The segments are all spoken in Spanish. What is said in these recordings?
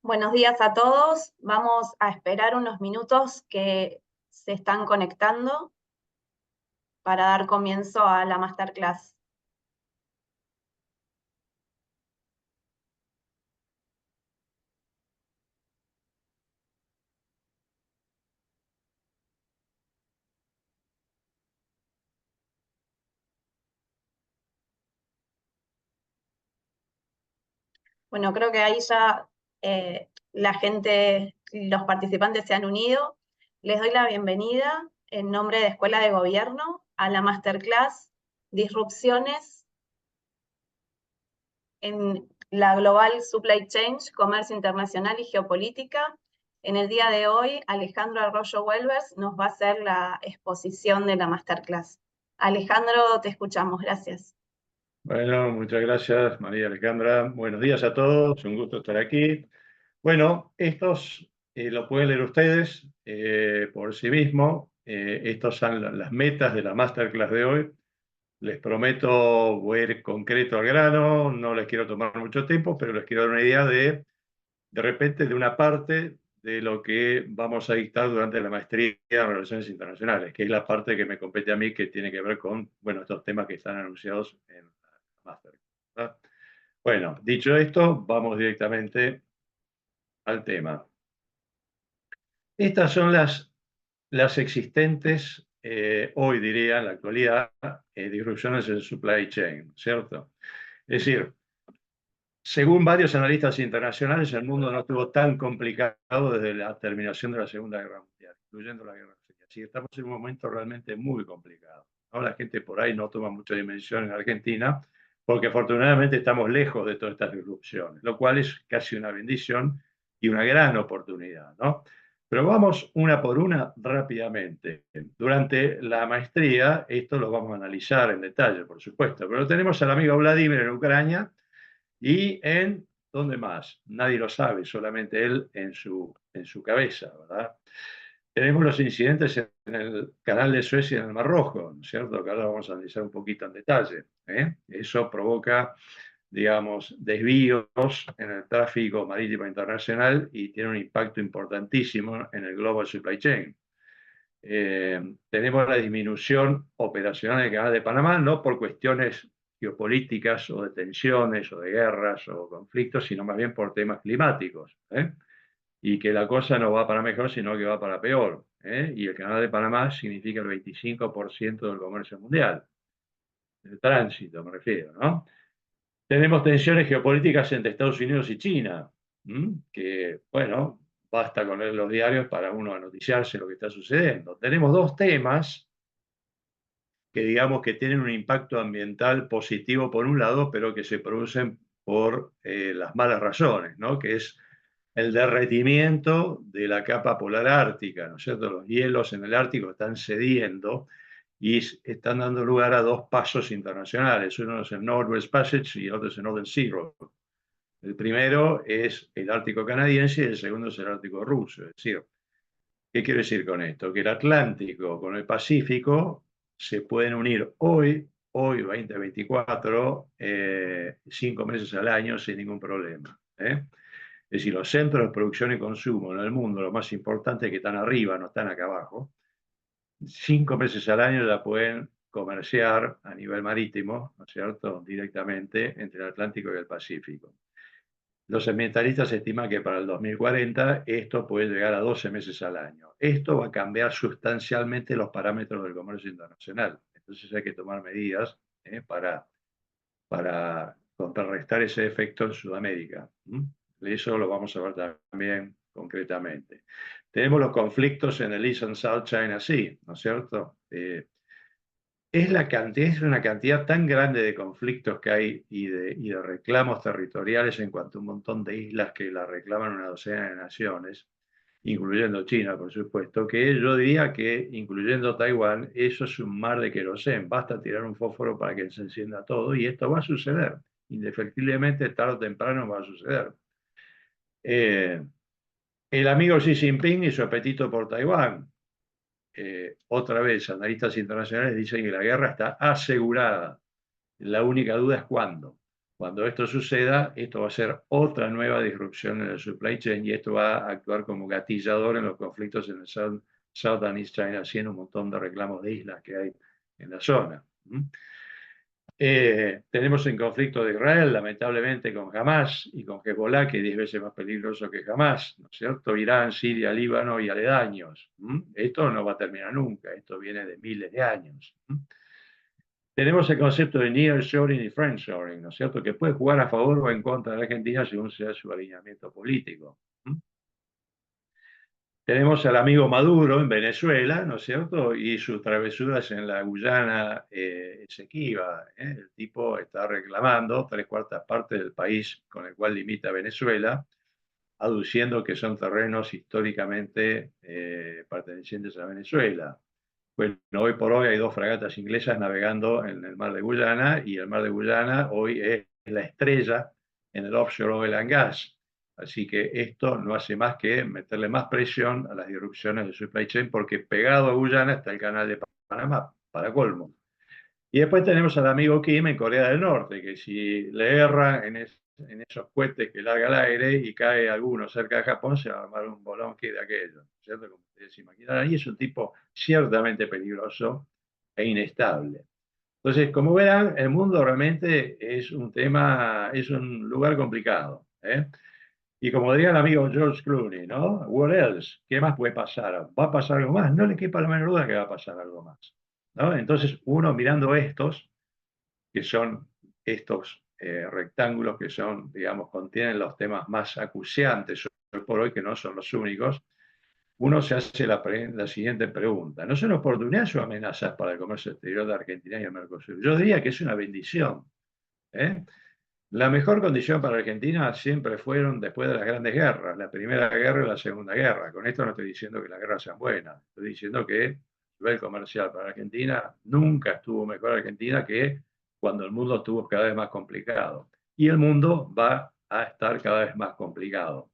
Buenos días a todos. Vamos a esperar unos minutos que se están conectando para dar comienzo a la masterclass. Bueno, creo que ahí ya la gente, los participantes se han unido. Les doy la bienvenida en nombre de Escuela de Gobierno a la masterclass Disrupciones en la Global Supply Chain, Comercio Internacional y Geopolítica. En el día de hoy, Alejandro Arroyo Welvers nos va a hacer la exposición de la masterclass. Alejandro, te escuchamos, gracias. Bueno, muchas gracias, María Alejandra. Buenos días a todos, un gusto estar aquí. Bueno, estos lo pueden leer ustedes por sí mismos. Estos son las metas de la masterclass de hoy. Les prometo, voy a ir concreto al grano, no les quiero tomar mucho tiempo, pero les quiero dar una idea de repente, de una parte de lo que vamos a dictar durante la maestría en Relaciones Internacionales, que es la parte que me compete a mí, que tiene que ver con, bueno, estos temas que están anunciados en la máster, ¿verdad? Bueno, dicho esto, vamos directamente al tema. Estas son las existentes, hoy diría, en la actualidad, disrupciones en el supply chain, ¿cierto? Es decir, según varios analistas internacionales, el mundo no estuvo tan complicado desde la terminación de la Segunda Guerra Mundial, incluyendo la Guerra Fría. Así que estamos en un momento realmente muy complicado, ¿no? La gente por ahí no toma mucha dimensión en Argentina, porque afortunadamente estamos lejos de todas estas disrupciones, lo cual es casi una bendición y una gran oportunidad, ¿no? Pero vamos una por una rápidamente. Durante la maestría, esto lo vamos a analizar en detalle, por supuesto, pero tenemos al amigo Vladimir en Ucrania. Y en, ¿dónde más? Nadie lo sabe, solamente él en su cabeza, ¿verdad? Tenemos los incidentes en el canal de Suez y en el Mar Rojo, ¿no es cierto? Que ahora vamos a analizar un poquito en detalle. Eso provoca, digamos, desvíos en el tráfico marítimo internacional y tiene un impacto importantísimo en el Global Supply Chain. Tenemos la disminución operacional en el Canal de Panamá, no por cuestiones geopolíticas o de tensiones o de guerras o conflictos, sino más bien por temas climáticos. Y que la cosa no va para mejor, sino que va para peor. Y el Canal de Panamá significa el 25% del comercio mundial, el tránsito me refiero, ¿no? Tenemos tensiones geopolíticas entre Estados Unidos y China, que, bueno, basta con leer los diarios para uno noticiarse lo que está sucediendo. Tenemos dos temas que digamos que tienen un impacto ambiental positivo por un lado, pero que se producen por las malas razones, ¿no? Que es el derretimiento de la capa polar ártica, ¿no es cierto? Los hielos en el Ártico están cediendo y están dando lugar a dos pasos internacionales. Uno es el Northwest Passage y el otro es el Northern Sea Road. El primero es el Ártico canadiense y el segundo es el Ártico ruso. Es decir, ¿qué quiero decir con esto? Que el Atlántico con el Pacífico se pueden unir hoy 2024, 5 meses al año sin ningún problema. Es decir, los centros de producción y consumo en el mundo, los más importantes que están arriba, no están acá abajo, 5 meses al año ya pueden comerciar a nivel marítimo, ¿no es cierto?, directamente entre el Atlántico y el Pacífico. Los ambientalistas estiman que para el 2040 esto puede llegar a 12 meses al año. Esto va a cambiar sustancialmente los parámetros del comercio internacional. Entonces hay que tomar medidas para contrarrestar ese efecto en Sudamérica. Eso lo vamos a ver también concretamente. Tenemos los conflictos en el East and South China Sea, ¿no es cierto? Es una cantidad tan grande de conflictos que hay y de reclamos territoriales en cuanto a un montón de islas que la reclaman una docena de naciones, incluyendo China, por supuesto, que yo diría que, incluyendo Taiwán, eso es un mar de querosén. Basta tirar un fósforo para que se encienda todo y esto va a suceder. Indefectiblemente, tarde o temprano va a suceder. Eh, el amigo Xi Jinping y su apetito por Taiwán. Otra vez, analistas internacionales dicen que la guerra está asegurada. La única duda es cuándo. Cuando esto suceda, esto va a ser otra nueva disrupción en el supply chain y esto va a actuar como gatillador en los conflictos en el South and East China Sea, en un montón de reclamos de islas que hay en la zona. Tenemos en conflicto de Israel, lamentablemente, con Hamas y con Hezbollah, que es 10 veces más peligroso que Hamas, ¿no es cierto? Irán, Siria, Líbano y aledaños. Esto no va a terminar nunca, esto viene de miles de años. Tenemos el concepto de nearshoring y friendshoring, ¿no es cierto?, que puede jugar a favor o en contra de la Argentina según sea su alineamiento político. Tenemos al amigo Maduro en Venezuela, ¿no es cierto?, y sus travesuras en la Guyana Esequiba. El tipo está reclamando 3/4 partes del país con el cual limita Venezuela, aduciendo que son terrenos históricamente pertenecientes a Venezuela. Bueno, hoy por hoy hay 2 fragatas inglesas navegando en el mar de Guyana y el mar de Guyana hoy es la estrella en el offshore oil and gas. Así que esto no hace más que meterle más presión a las disrupciones de supply chain porque pegado a Guyana está el canal de Panamá, para colmo. Y después tenemos al amigo Kim en Corea del Norte, que si le erra en esos cohetes que larga al aire y cae alguno cerca de Japón, se va a armar un bolón que de aquello, ¿cierto? Como ustedes se imaginarán. Y es un tipo ciertamente peligroso e inestable. Entonces, como verán, el mundo realmente es un tema, es un lugar complicado. Y como diría el amigo George Clooney, ¿no? What else? ¿Qué más puede pasar? ¿Va a pasar algo más? No le quepa la menor duda que va a pasar algo más, ¿no? Entonces, uno mirando estos, que son estos rectángulos que son, digamos, contienen los temas más acuciantes hoy por hoy, que no son los únicos, uno se hace la siguiente pregunta. ¿No son oportunidades o amenazas para el comercio exterior de Argentina y el Mercosur? Yo diría que es una bendición. La mejor condición para Argentina siempre fueron después de las grandes guerras, la Primera Guerra y la Segunda Guerra. Con esto no estoy diciendo que las guerras sean buenas, estoy diciendo que a nivel comercial para Argentina nunca estuvo mejor Argentina que cuando el mundo estuvo cada vez más complicado. Y el mundo va a estar cada vez más complicado.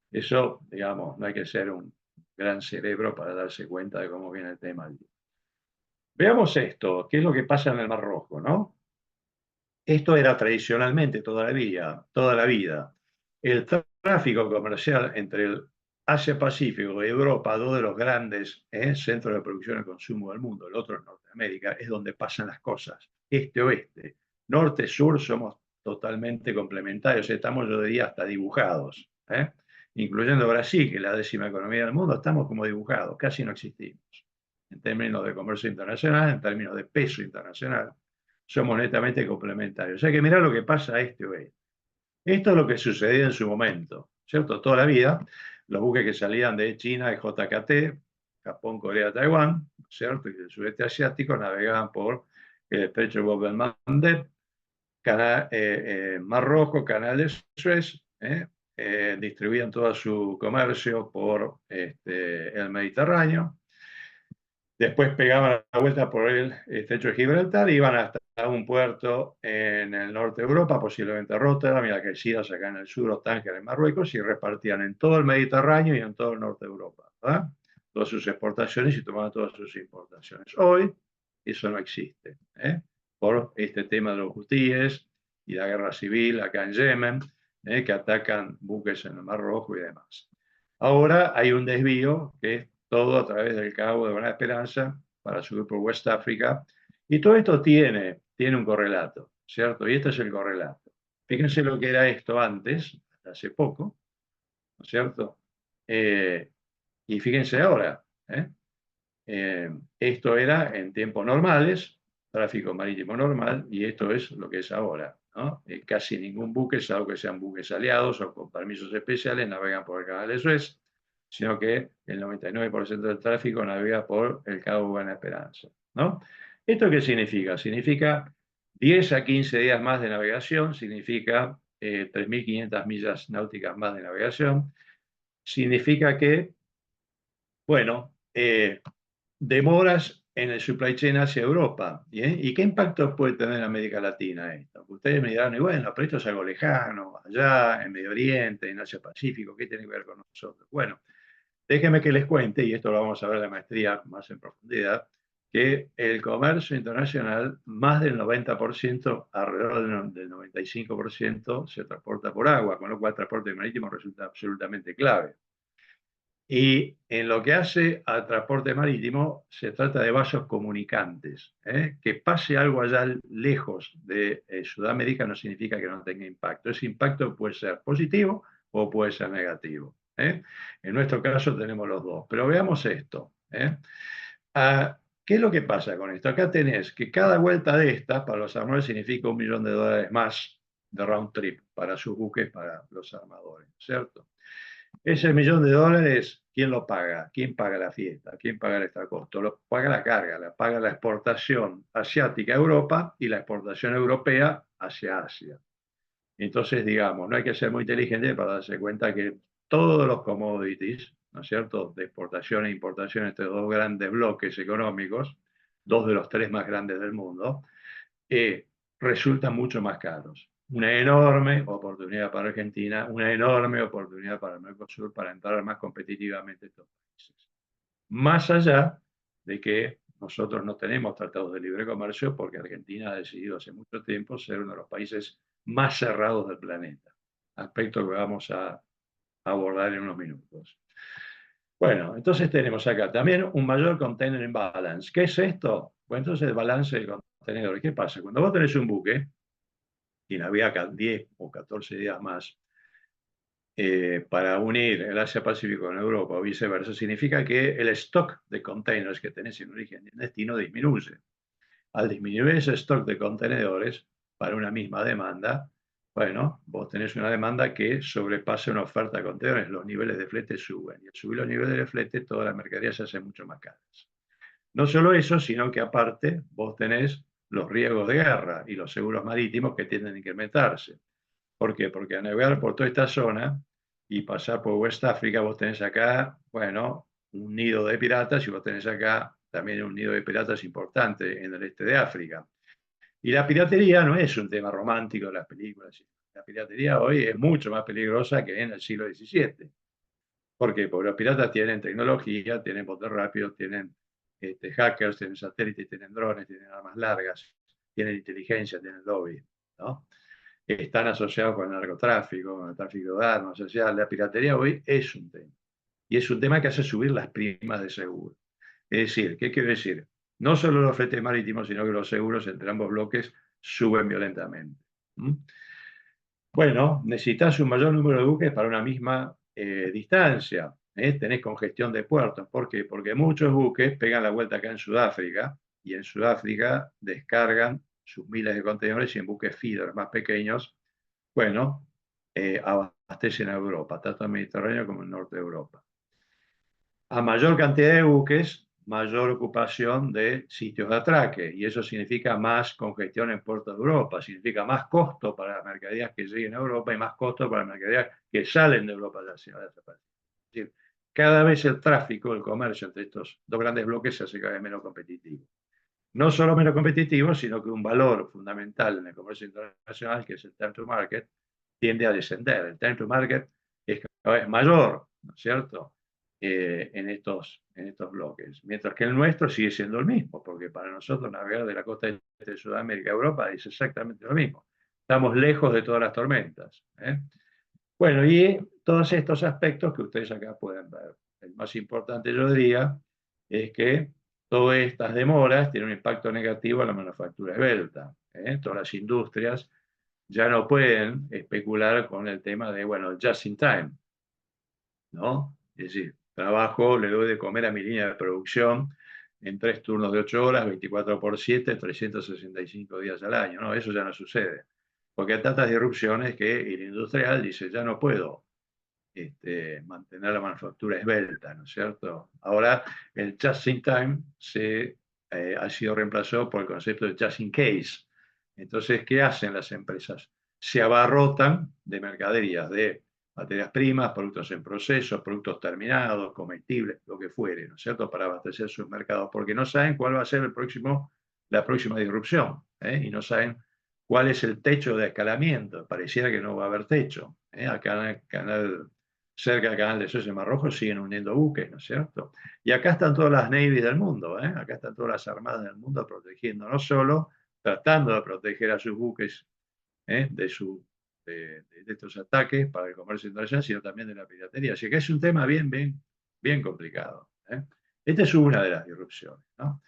Eso, digamos, no hay que ser un gran cerebro para darse cuenta de cómo viene el tema. Veamos esto, qué es lo que pasa en el Mar Rojo, ¿no? Esto era tradicionalmente toda la vida. El tráfico comercial entre el Asia-Pacífico y Europa, 2 de los grandes centros de producción y consumo del mundo, el otro es Norteamérica, es donde pasan las cosas. Este-oeste, norte-sur somos totalmente complementarios, estamos, yo diría, hasta dibujados. Incluyendo Brasil, que es la 10ª economía del mundo, estamos como dibujados, casi no existimos. En términos de comercio internacional, en términos de peso internacional, somos netamente complementarios. O sea que mirá lo que pasa a este-oeste. Esto es lo que sucedía en su momento, ¿cierto? Toda la vida, los buques que salían de China, de JKT, Japón, Corea, Taiwán, ¿cierto? Y del sudeste asiático navegaban por el estrecho de Bab el-Mandeb, Mar Rojo, Canal de Suez, distribuían todo su comercio por el Mediterráneo. Después pegaban la vuelta por el estrecho de Gibraltar, iban hasta un puerto en el norte de Europa, posiblemente Rotterdam y Algeciras acá en el sur, o Tánger en Marruecos, y repartían en todo el Mediterráneo y en todo el norte de Europa, ¿verdad? Todas sus exportaciones y tomaban todas sus importaciones. Hoy eso no existe, por este tema de los hutíes y la guerra civil acá en Yemen, que atacan buques en el Mar Rojo y demás. Ahora hay un desvío que es todo a través del Cabo de Buena Esperanza para subir por West África. Y todo esto tiene un correlato, ¿cierto? Y este es el correlato. Fíjense lo que era esto antes, hace poco, ¿no es cierto? Y fíjense ahora, esto era en tiempos normales, tráfico marítimo normal, y esto es lo que es ahora, ¿no? Casi ningún buque, salvo que sean buques aliados o con permisos especiales, navegan por el canal de Suez, sino que el 99% del tráfico navega por el Cabo Buena Esperanza, ¿no? ¿Esto qué significa? Significa 10 a 15 días más de navegación, significa 3.500 millas náuticas más de navegación, significa que, bueno, demoras en el supply chain hacia Europa. ¿Y qué impacto puede tener en América Latina esto? Ustedes me dirán, y bueno, pero esto es algo lejano, allá en Medio Oriente, en Asia Pacífico, ¿qué tiene que ver con nosotros? Bueno, déjenme que les cuente, y esto lo vamos a ver de maestría más en profundidad, que el comercio internacional, más del 90%, alrededor del 95%, se transporta por agua, con lo cual el transporte marítimo resulta absolutamente clave. Y en lo que hace al transporte marítimo, se trata de vasos comunicantes. Que pase algo allá lejos de Sudamérica no significa que no tenga impacto. Ese impacto puede ser positivo o puede ser negativo. En nuestro caso tenemos los dos. Pero veamos esto. ¿Qué es lo que pasa con esto? Acá tenés que cada vuelta de estas para los armadores significa $1 millón más de round trip para sus buques, para los armadores, ¿cierto? Ese $1 millón, ¿quién lo paga? ¿Quién paga la fiesta? ¿Quién paga el extracosto? Lo paga la carga, la paga la exportación asiática a Europa y la exportación europea hacia Asia. Entonces, digamos, no hay que ser muy inteligente para darse cuenta que todos los commodities, ¿no es cierto?, de exportación e importación, estos dos grandes bloques económicos, dos de los tres más grandes del mundo, resultan mucho más caros. Una enorme oportunidad para Argentina, una enorme oportunidad para el Mercosur para entrar más competitivamente en estos países. Más allá de que nosotros no tenemos tratados de libre comercio porque Argentina ha decidido hace mucho tiempo ser uno de los países más cerrados del planeta, aspecto que vamos a abordar en unos minutos. Bueno, entonces tenemos acá también un mayor container imbalance. ¿Qué es esto? Bueno, entonces el balance de contenedores. ¿Qué pasa? Cuando vos tenés un buque y navega 10 o 14 días más para unir el Asia-Pacífico con Europa o viceversa, significa que el stock de containers que tenés en origen y en destino disminuye. Al disminuir ese stock de contenedores para una misma demanda, bueno, vos tenés una demanda que sobrepasa una oferta de contenedores, los niveles de flete suben. Y al subir los niveles de flete, todas las mercaderías se hacen mucho más caras. No solo eso, sino que aparte vos tenés los riesgos de guerra y los seguros marítimos que tienden a incrementarse. ¿Por qué? Porque a navegar por toda esta zona y pasar por West África, vos tenés acá, bueno, un nido de piratas y vos tenés acá también un nido de piratas importante en el este de África. Y la piratería no es un tema romántico de las películas. La piratería hoy es mucho más peligrosa que en el siglo XVII. ¿Por qué? Porque los piratas tienen tecnología, tienen botes rápidos, tienen hackers, tienen satélites, tienen drones, tienen armas largas, tienen inteligencia, tienen lobby, ¿no? Están asociados con el narcotráfico, con el tráfico de armas. O sea, la piratería hoy es un tema. Y es un tema que hace subir las primas de seguro. Es decir, ¿qué quiere decir? No solo los fletes marítimos, sino que los seguros entre ambos bloques suben violentamente. Bueno, necesitas un mayor número de buques para una misma distancia. Tenés congestión de puertos. ¿Por qué? Porque muchos buques pegan la vuelta acá en Sudáfrica y en Sudáfrica descargan sus miles de contenedores y en buques feeder más pequeños, bueno, abastecen a Europa, tanto en el Mediterráneo como en el norte de Europa. A mayor cantidad de buques, mayor ocupación de sitios de atraque, y eso significa más congestión en puertos de Europa, significa más costo para las mercaderías que lleguen a Europa y más costo para las mercaderías que salen de Europa hacia esa parte. Es decir, cada vez el tráfico, el comercio entre estos dos grandes bloques se hace cada vez menos competitivo. No solo menos competitivo, sino que un valor fundamental en el comercio internacional, que es el time to market, tiende a descender. El time to market es cada vez mayor, ¿no es cierto?, en estos bloques. Mientras que el nuestro sigue siendo el mismo, porque para nosotros navegar de la costa de Sudamérica a Europa es exactamente lo mismo. Estamos lejos de todas las tormentas. Bueno, y todos estos aspectos que ustedes acá pueden ver. El más importante, yo diría, es que todas estas demoras tienen un impacto negativo en la manufactura esbelta. Todas las industrias ya no pueden especular con el tema de, bueno, just in time, ¿no? Es decir, trabajo, le doy de comer a mi línea de producción en 3 turnos de 8 horas, 24/7, 365 días al año, ¿no? Eso ya no sucede. Porque hay tantas disrupciones que el industrial dice, ya no puedo mantener la manufactura esbelta, ¿no es cierto? Ahora, el just in time ha sido reemplazado por el concepto de just in case. Entonces, ¿qué hacen las empresas? Se abarrotan de mercaderías, de materias primas, productos en proceso, productos terminados, comestibles, lo que fuere, ¿no es cierto?, para abastecer sus mercados, porque no saben cuál va a ser la próxima disrupción, y no saben cuál es el techo de escalamiento. Pareciera que no va a haber techo. Acá en el canal cerca del canal de Suez y Mar Rojo siguen hundiendo buques, ¿no es cierto? Y acá están todas las Navy del mundo, ¿eh? Acá están todas las armadas del mundo protegiendo, no solo tratando de proteger a sus buques de estos ataques para el comercio internacional, sino también de la piratería. Así que es un tema bien complicado. Esta es una de las disrupciones, ¿no?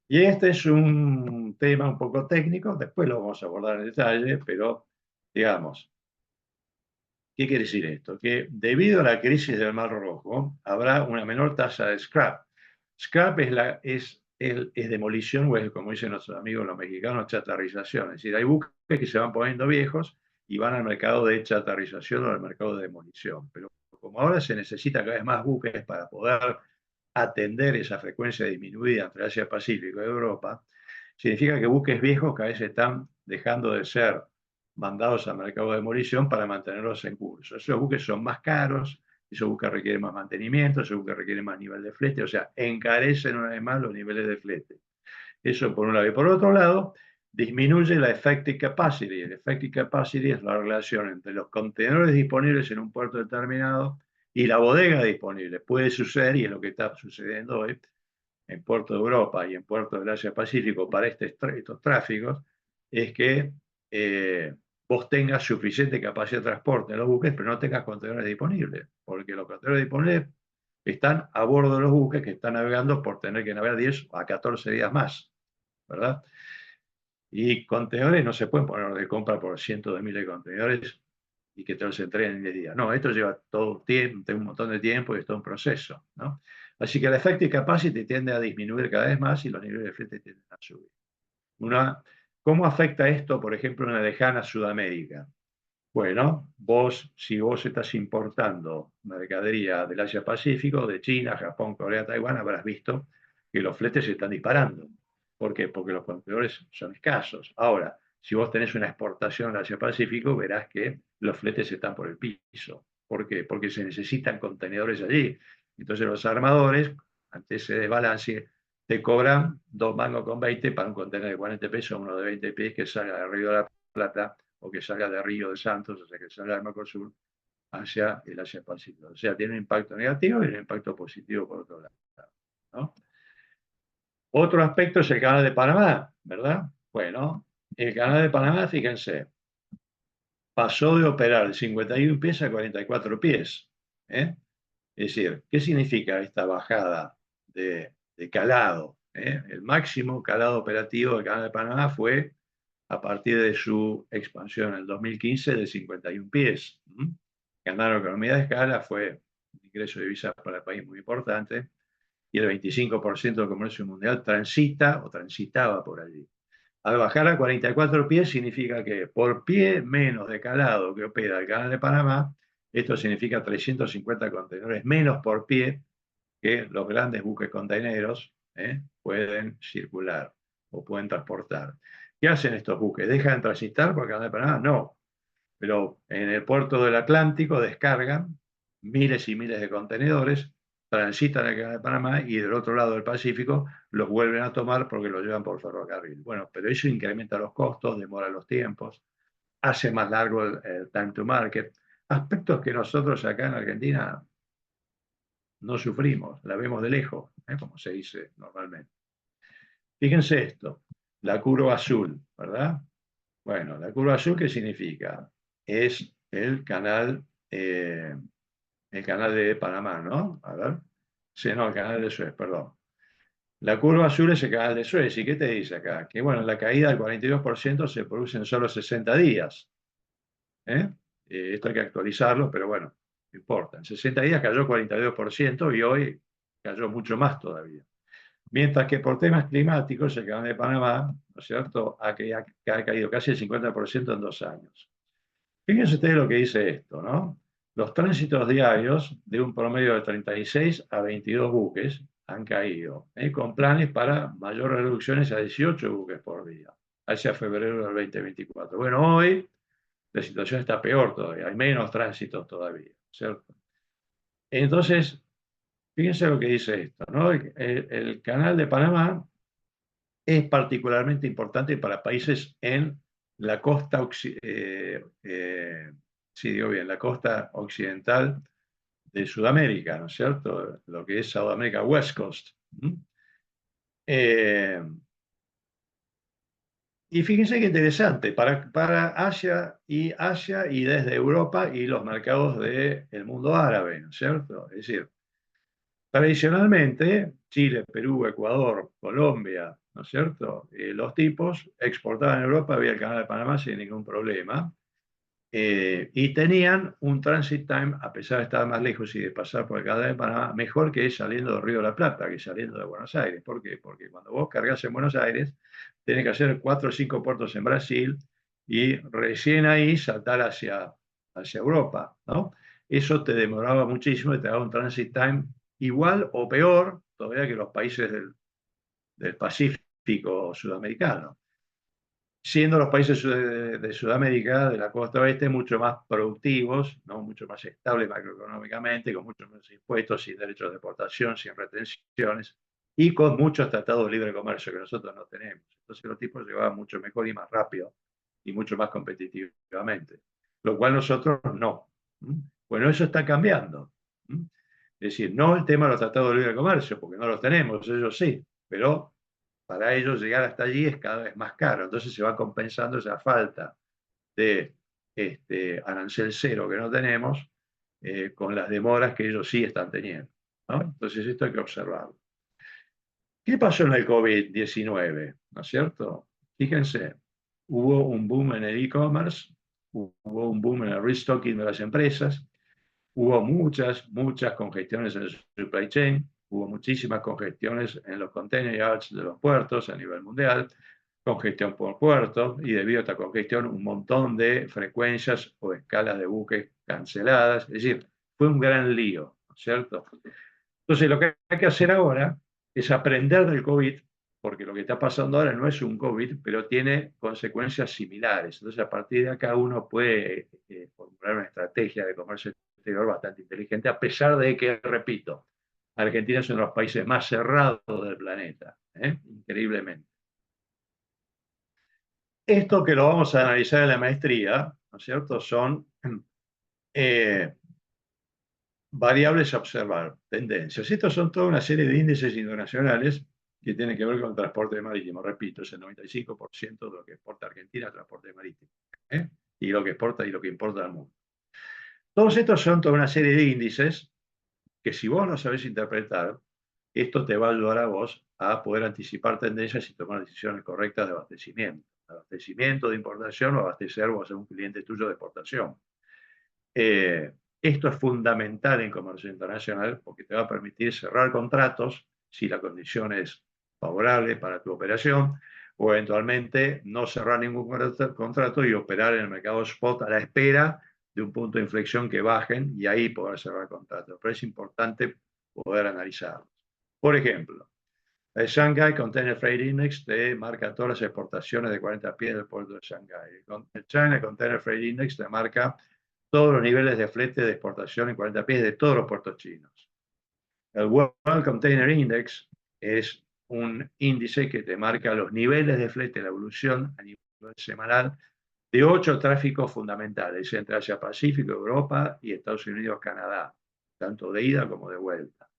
Y este es un tema un poco técnico, después lo vamos a abordar en detalle, pero digamos, ¿qué quiere decir esto? Que debido a la crisis del Mar Rojo, habrá una menor tasa de scrap. Scrap es demolición, o es, como dicen nuestros amigos los mexicanos, chatarrización. Es decir, hay buques que se van poniendo viejos y van al mercado de chatarrización o al mercado de demolición. Pero como ahora se necesita cada vez más buques para poder atender esa frecuencia disminuida entre Asia-Pacífico y Europa, significa que buques viejos cada vez están dejando de ser mandados al mercado de demolición para mantenerlos en curso. Esos buques son más caros, esos buques requieren más mantenimiento, esos buques requieren más nivel de flete, o sea, encarecen una vez más los niveles de flete. Eso por un lado. Y por otro lado, disminuye la effective capacity. El effective capacity es la relación entre los contenedores disponibles en un puerto determinado y la bodega disponible. Puede suceder, y es lo que está sucediendo hoy, en puertos de Europa y en puertos del Asia-Pacífico para estos tráficos, es que vos tengas suficiente capacidad de transporte en los buques, pero no tengas contenedores disponibles, porque los contenedores disponibles están a bordo de los buques que están navegando por tener que navegar 10 a 14 días más, ¿verdad? Y contenedores no se pueden poner de compra por cientos de miles de contenedores y que te los entreguen en 10 días. No, esto lleva todo tiempo, un montón de tiempo y es todo un proceso, ¿no? Así que el effective capacity tiende a disminuir cada vez más y los niveles de flete tienden a subir. ¿Cómo afecta esto, por ejemplo, en la lejana Sudamérica? Bueno, si vos estás importando mercadería del Asia-Pacífico, de China, Japón, Corea, Taiwán, habrás visto que los fletes se están disparando. ¿Por qué? Porque los contenedores son escasos. Ahora, si vos tenés una exportación al Asia-Pacífico, verás que los fletes están por el piso. ¿Por qué? Porque se necesitan contenedores allí. Entonces los armadores, ante ese desbalance, te cobran 2,20 para un contenedor de 40 pesos, uno de 20 pies que salga del Río de la Plata o que salga de Río de Santos, o sea, que salga del Mercosur hacia el Asia-Pacífico. O sea, tiene un impacto negativo y un impacto positivo por otro lado, ¿no? Otro aspecto es el canal de Panamá, ¿verdad? Bueno, el canal de Panamá, fíjense, pasó de operar de 51 pies a 44 pies. ¿Eh? Es decir, ¿qué significa esta bajada de calado? El máximo calado operativo del canal de Panamá fue a partir de su expansión en el 2015 de 51 pies. Ganar economía de escala, fue un ingreso de divisas para el país muy importante, y el 25% del comercio mundial transita o transitaba por allí. Al bajar a 44 pies significa que por pie menos de calado que opera el canal de Panamá, esto significa 350 contenedores menos por pie que los grandes buques conteneros pueden circular o pueden transportar. ¿Qué hacen estos buques? ¿Dejan transitar por el canal de Panamá? No, pero en el puerto del Atlántico descargan miles y miles de contenedores, transitan el canal de Panamá y del otro lado del Pacífico los vuelven a tomar porque los llevan por ferrocarril. Bueno, pero eso incrementa los costos, demora los tiempos, hace más largo el time to market, aspectos que nosotros acá en Argentina no sufrimos, la vemos de lejos, como se dice normalmente. Fíjense esto, la curva azul, ¿verdad? Bueno, la curva azul, ¿qué significa? Es el canal de Panamá, ¿no? A ver. Sí, no, el canal de Suez, perdón. La curva azul es el canal de Suez. ¿Y qué te dice acá? Que, bueno, la caída del 42% se produce en solo 60 días. Esto hay que actualizarlo, pero bueno, no importa. En 60 días cayó 42% y hoy cayó mucho más todavía. Mientras que por temas climáticos, el canal de Panamá, ¿no es cierto?, ha caído casi el 50% en 2 años. Fíjense ustedes lo que dice esto, ¿no? Los tránsitos diarios de un promedio de 36 a 22 buques han caído, con planes para mayores reducciones a 18 buques por día, hacia febrero del 2024. Bueno, hoy la situación está peor todavía, hay menos tránsitos todavía, ¿cierto? Entonces, fíjense lo que dice esto, ¿no? El canal de Panamá es particularmente importante para países en la costa, sí, digo bien, la costa occidental de Sudamérica, ¿no es cierto? Lo que es Sudamérica West Coast. Y fíjense qué interesante, para Asia y desde Europa y los mercados del mundo árabe, ¿no es cierto? Es decir, tradicionalmente, Chile, Perú, Ecuador, Colombia, ¿no es cierto? Los tipos exportaban a Europa vía el Canal de Panamá sin ningún problema. Y tenían un transit time, a pesar de estar más lejos y de pasar por el Canal de Panamá, mejor que saliendo del Río de la Plata, que saliendo de Buenos Aires. ¿Por qué? Porque cuando vos cargas en Buenos Aires, tenés que hacer 4 o 5 puertos en Brasil y recién ahí saltar hacia Europa, ¿no? Eso te demoraba muchísimo y te daba un transit time igual o peor todavía que los países del Pacífico sudamericano, siendo los países de Sudamérica, de la costa oeste, mucho más productivos, ¿no? Mucho más estables macroeconómicamente, con muchos menos impuestos, sin derechos de exportación, sin retenciones, y con muchos tratados de libre comercio que nosotros no tenemos. Entonces los tipos llevaban mucho mejor y más rápido, y mucho más competitivamente, lo cual nosotros no. Bueno, eso está cambiando. Es decir, no el tema de los tratados de libre comercio, porque no los tenemos, ellos sí, pero para ellos llegar hasta allí es cada vez más caro. Entonces se va compensando esa falta de arancel cero que no tenemos con las demoras que ellos sí están teniendo, ¿no? Entonces esto hay que observarlo. ¿Qué pasó en el COVID-19? ¿No es cierto? Fíjense, hubo un boom en el e-commerce, hubo un boom en el restocking de las empresas, hubo muchas congestiones en el supply chain, hubo muchísimas congestiones en los container yards de los puertos a nivel mundial, congestión por puerto, y debido a esta congestión un montón de frecuencias o escalas de buques canceladas, es decir, fue un gran lío, ¿no es cierto? Entonces lo que hay que hacer ahora es aprender del COVID, porque lo que está pasando ahora no es un COVID, pero tiene consecuencias similares. Entonces a partir de acá uno puede formular una estrategia de comercio exterior bastante inteligente, a pesar de que, repito, Argentina es uno de los países más cerrados del planeta, increíblemente. Esto que lo vamos a analizar en la maestría, ¿no es cierto?, son variables a observar, tendencias. Estos son toda una serie de índices internacionales que tienen que ver con el transporte marítimo. Repito, es el 95% de lo que exporta Argentina, transporte marítimo. Y lo que exporta y lo que importa al mundo. Todos estos son toda una serie de índices que si vos lo sabés interpretar, esto te va a ayudar a vos a poder anticipar tendencias y tomar decisiones correctas de abastecimiento. Abastecimiento de importación o abastecer vos a un cliente tuyo de exportación. Esto es fundamental en comercio internacional porque te va a permitir cerrar contratos si la condición es favorable para tu operación, o eventualmente no cerrar ningún contrato y operar en el mercado spot a la espera de un punto de inflexión que bajen y ahí poder cerrar contratos. Pero es importante poder analizarlos. Por ejemplo, el Shanghai Container Freight Index te marca todas las exportaciones de 40 pies del puerto de Shanghai. El China Container Freight Index te marca todos los niveles de flete de exportación en 40 pies de todos los puertos chinos. El World Container Index es un índice que te marca los niveles de flete, la evolución a nivel semanal de 8 tráficos fundamentales entre Asia Pacífico, Europa y Estados Unidos, Canadá, tanto de ida como de vuelta.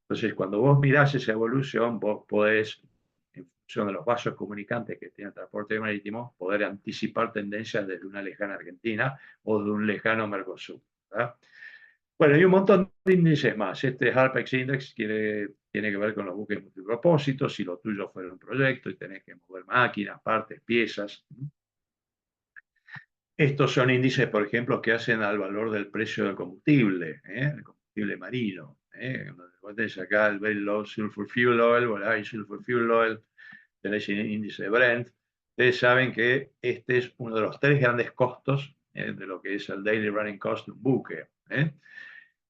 Entonces, cuando vos mirás esa evolución, vos podés, en función de los vasos comunicantes que tiene el transporte marítimo, poder anticipar tendencias desde una lejana Argentina o de un lejano Mercosur, ¿verdad? Bueno, hay un montón de índices más. Este Harpex Index tiene que ver con los buques multipropósitos, si lo tuyo fuera un proyecto y tenés que mover máquinas, partes, piezas. Estos son índices, por ejemplo, que hacen al valor del precio del combustible, el combustible marino. Vos tenés acá el Very Low Sulfur Fuel Oil o el High Sulfur Fuel Oil, tenéis el índice de Brent. Ustedes saben que este es uno de los 3 grandes costos de lo que es el Daily Running Cost de un buque,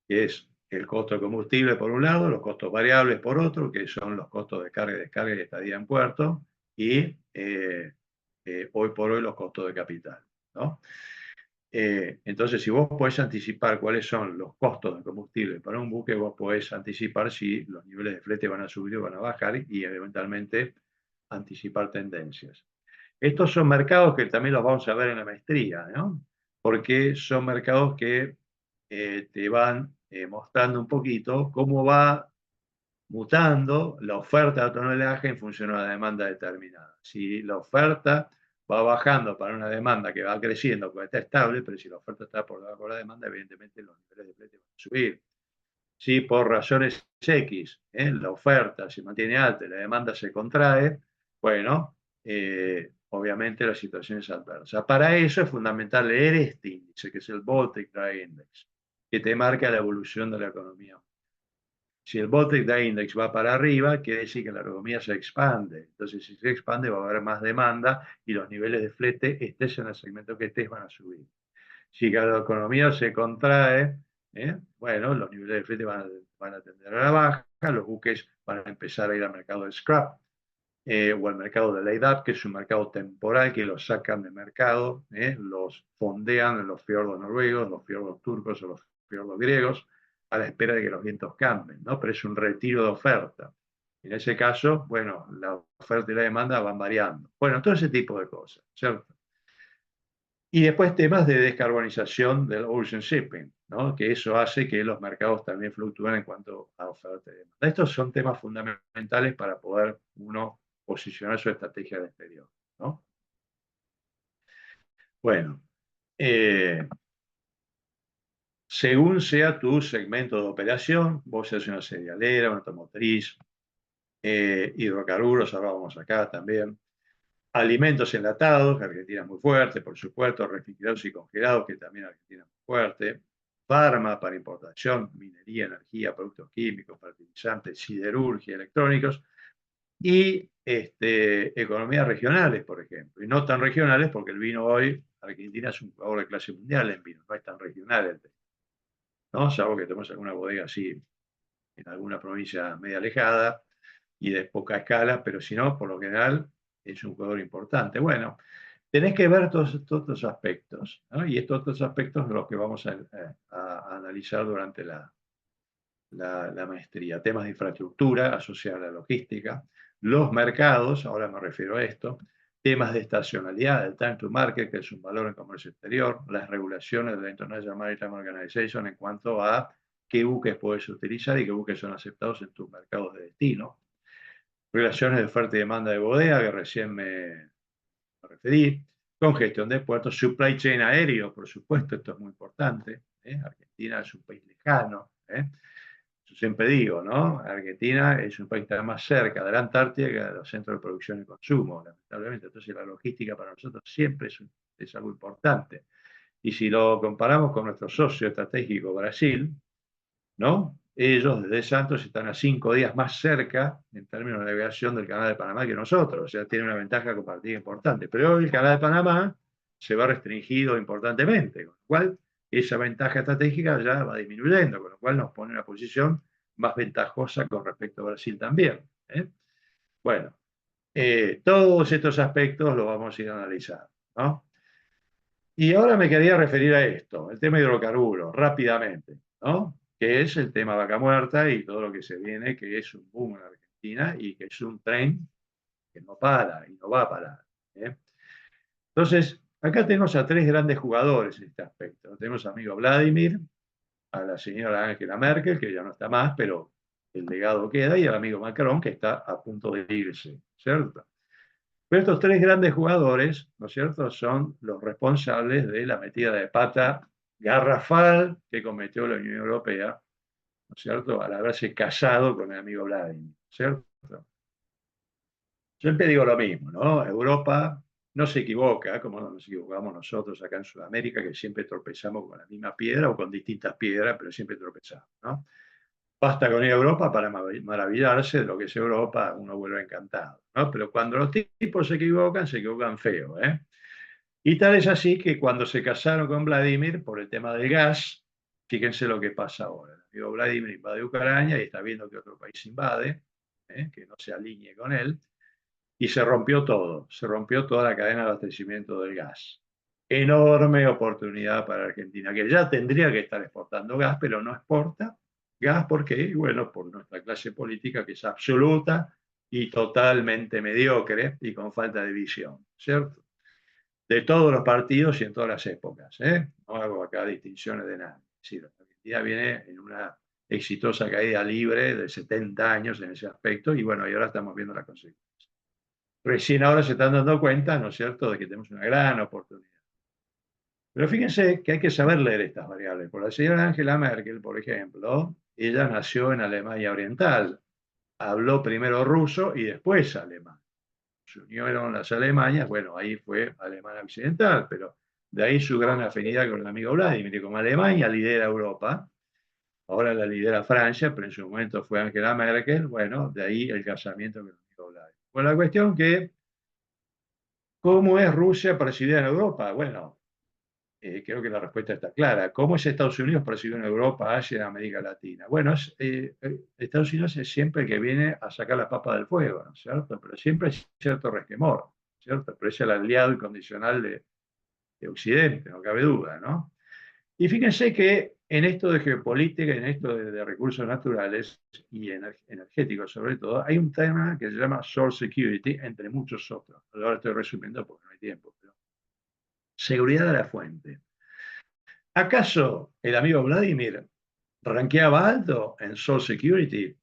que es el costo de combustible por un lado, los costos variables por otro, que son los costos de carga y descarga y estadía en puerto, y hoy por hoy los costos de capital, ¿no? Entonces, si vos podés anticipar cuáles son los costos de combustible para un buque, vos podés anticipar si los niveles de flete van a subir o van a bajar y eventualmente anticipar tendencias. Estos son mercados que también los vamos a ver en la maestría, ¿no? Porque son mercados que te van mostrando un poquito cómo va mutando la oferta de tonelaje en función de una demanda determinada. Si la oferta va bajando para una demanda que va creciendo, pues está estable, pero si la oferta está por debajo de la demanda, evidentemente los niveles de flete van a subir. Si por razones X la oferta se mantiene alta y la demanda se contrae, bueno, obviamente la situación es adversa. Para eso es fundamental leer este índice, que es el Baltic Dry Index, que te marca la evolución de la economía. Si el Baltic Dry Index va para arriba, quiere decir que la economía se expande. Entonces, si se expande, va a haber más demanda y los niveles de flete, estés en el segmento que estés, van a subir. Si la economía se contrae, bueno, los niveles de flete van a tender a la baja, los buques van a empezar a ir al mercado de scrap o al mercado de laid-up, que es un mercado temporal que los sacan de mercado, los fondean en los fiordos noruegos, los fiordos turcos o los fiordos griegos, a la espera de que los vientos cambien, ¿no? Pero es un retiro de oferta. En ese caso, bueno, la oferta y la demanda van variando. Bueno, todo ese tipo de cosas, ¿cierto? Y después temas de descarbonización del ocean shipping, ¿no? Que eso hace que los mercados también fluctúen en cuanto a oferta y demanda. Estos son temas fundamentales para poder uno posicionar su estrategia de exterior, ¿no? Bueno, según sea tu segmento de operación, vos seas una cerealera, una automotriz, hidrocarburos, ahora vamos acá también, alimentos enlatados, que Argentina es muy fuerte, por supuesto, refrigerados y congelados, que también Argentina es muy fuerte, farma para importación, minería, energía, productos químicos, fertilizantes, siderurgia, electrónicos, y economías regionales, por ejemplo, y no tan regionales porque el vino hoy, Argentina es un jugador de clase mundial en vino, no es tan regional, ¿no? Salvo que tenemos alguna bodega así en alguna provincia media alejada y de poca escala, pero si no, por lo general es un jugador importante. Bueno, tenés que ver todos estos aspectos, ¿no? Y estos otros aspectos son los que vamos a analizar durante la maestría. Temas de infraestructura asociados a la logística, los mercados, ahora me refiero a esto, temas de estacionalidad, el time to market, que es un valor en comercio exterior, las regulaciones de la International Maritime Organization en cuanto a qué buques puedes utilizar y qué buques son aceptados en tus mercados de destino, relaciones de oferta y demanda de bodega, que recién me referí, congestión de puertos, supply chain aéreo, por supuesto, esto es muy importante. Argentina es un país lejano. Yo siempre digo, ¿no? Argentina es un país que está más cerca de la Antártida que de los centros de producción y consumo, lamentablemente. Entonces la logística para nosotros siempre es algo importante. Y si lo comparamos con nuestro socio estratégico Brasil, ¿no? Ellos desde Santos están a 5 días más cerca en términos de navegación del Canal de Panamá que nosotros, o sea, tienen una ventaja compartida importante. Pero hoy el Canal de Panamá se va restringido importantemente, con lo cual esa ventaja estratégica ya va disminuyendo, con lo cual nos pone en una posición más ventajosa con respecto a Brasil también. Bueno, todos estos aspectos los vamos a ir a analizar, ¿no? Y ahora me quería referir a esto, el tema hidrocarburos, rápidamente, ¿no? Que es el tema vaca muerta y todo lo que se viene, que es un boom en Argentina y que es un tren que no para y no va a parar. Entonces, acá tenemos a tres grandes jugadores en este aspecto. Tenemos a amigo Vladimir, a la señora Angela Merkel, que ya no está más, pero el legado queda, y al amigo Macron, que está a punto de irse, ¿cierto? Pero estos tres grandes jugadores, ¿no es cierto?, son los responsables de la metida de pata garrafal que cometió la Unión Europea, ¿no es cierto?, al haberse casado con el amigo Vladimir, ¿cierto? Siempre digo lo mismo, ¿no? Europa no se equivoca, como nos equivocamos nosotros acá en Sudamérica, que siempre tropezamos con la misma piedra o con distintas piedras, pero siempre tropezamos, ¿no? Basta con ir a Europa para maravillarse de lo que es Europa, uno vuelve encantado, ¿no? Pero cuando los tipos se equivocan feo, ¿eh? Y tal es así que cuando se casaron con Vladimir por el tema del gas, fíjense lo que pasa ahora. El amigo Vladimir invade Ucrania y está viendo que otro país invade, que no se alinee con él, y se rompió todo, se rompió toda la cadena de abastecimiento del gas. Enorme oportunidad para Argentina, que ya tendría que estar exportando gas, pero no exporta gas. ¿Por qué? Bueno, por nuestra clase política, que es absoluta y totalmente mediocre y con falta de visión, ¿cierto? De todos los partidos y en todas las épocas, ¿eh? No hago acá distinciones de nada. decir, Argentina viene en una exitosa caída libre de 70 años en ese aspecto, y bueno, y ahora estamos viendo las consecuencias. Recién ahora se están dando cuenta, ¿no es cierto?, de que tenemos una gran oportunidad. Pero fíjense que hay que saber leer estas variables. Por la señora Angela Merkel, por ejemplo, ella nació en Alemania Oriental, habló primero ruso y después alemán. Se unieron las Alemanias, bueno, ahí fue Alemania Occidental, pero de ahí su gran afinidad con el amigo Vladimir. Y como Alemania lidera Europa, ahora la lidera Francia, pero en su momento fue Angela Merkel, bueno, de ahí el casamiento con el amigo Vladimir. Bueno, la cuestión que, ¿cómo es Rusia percibida en Europa? Bueno, creo que la respuesta está clara. ¿Cómo es Estados Unidos percibido en Europa, Asia y América Latina? Bueno, Estados Unidos es siempre el que viene a sacar la papa del fuego, ¿no es cierto? Pero siempre hay cierto resquemor, ¿cierto? Pero es el aliado incondicional de Occidente, no cabe duda, ¿no? Y fíjense que en esto de geopolítica, en esto de recursos naturales y energéticos sobre todo, hay un tema que se llama Source Security, entre muchos otros. Ahora estoy resumiendo porque no hay tiempo. Pero seguridad de la fuente. ¿Acaso el amigo Vladimir rankeaba alto en Source Security?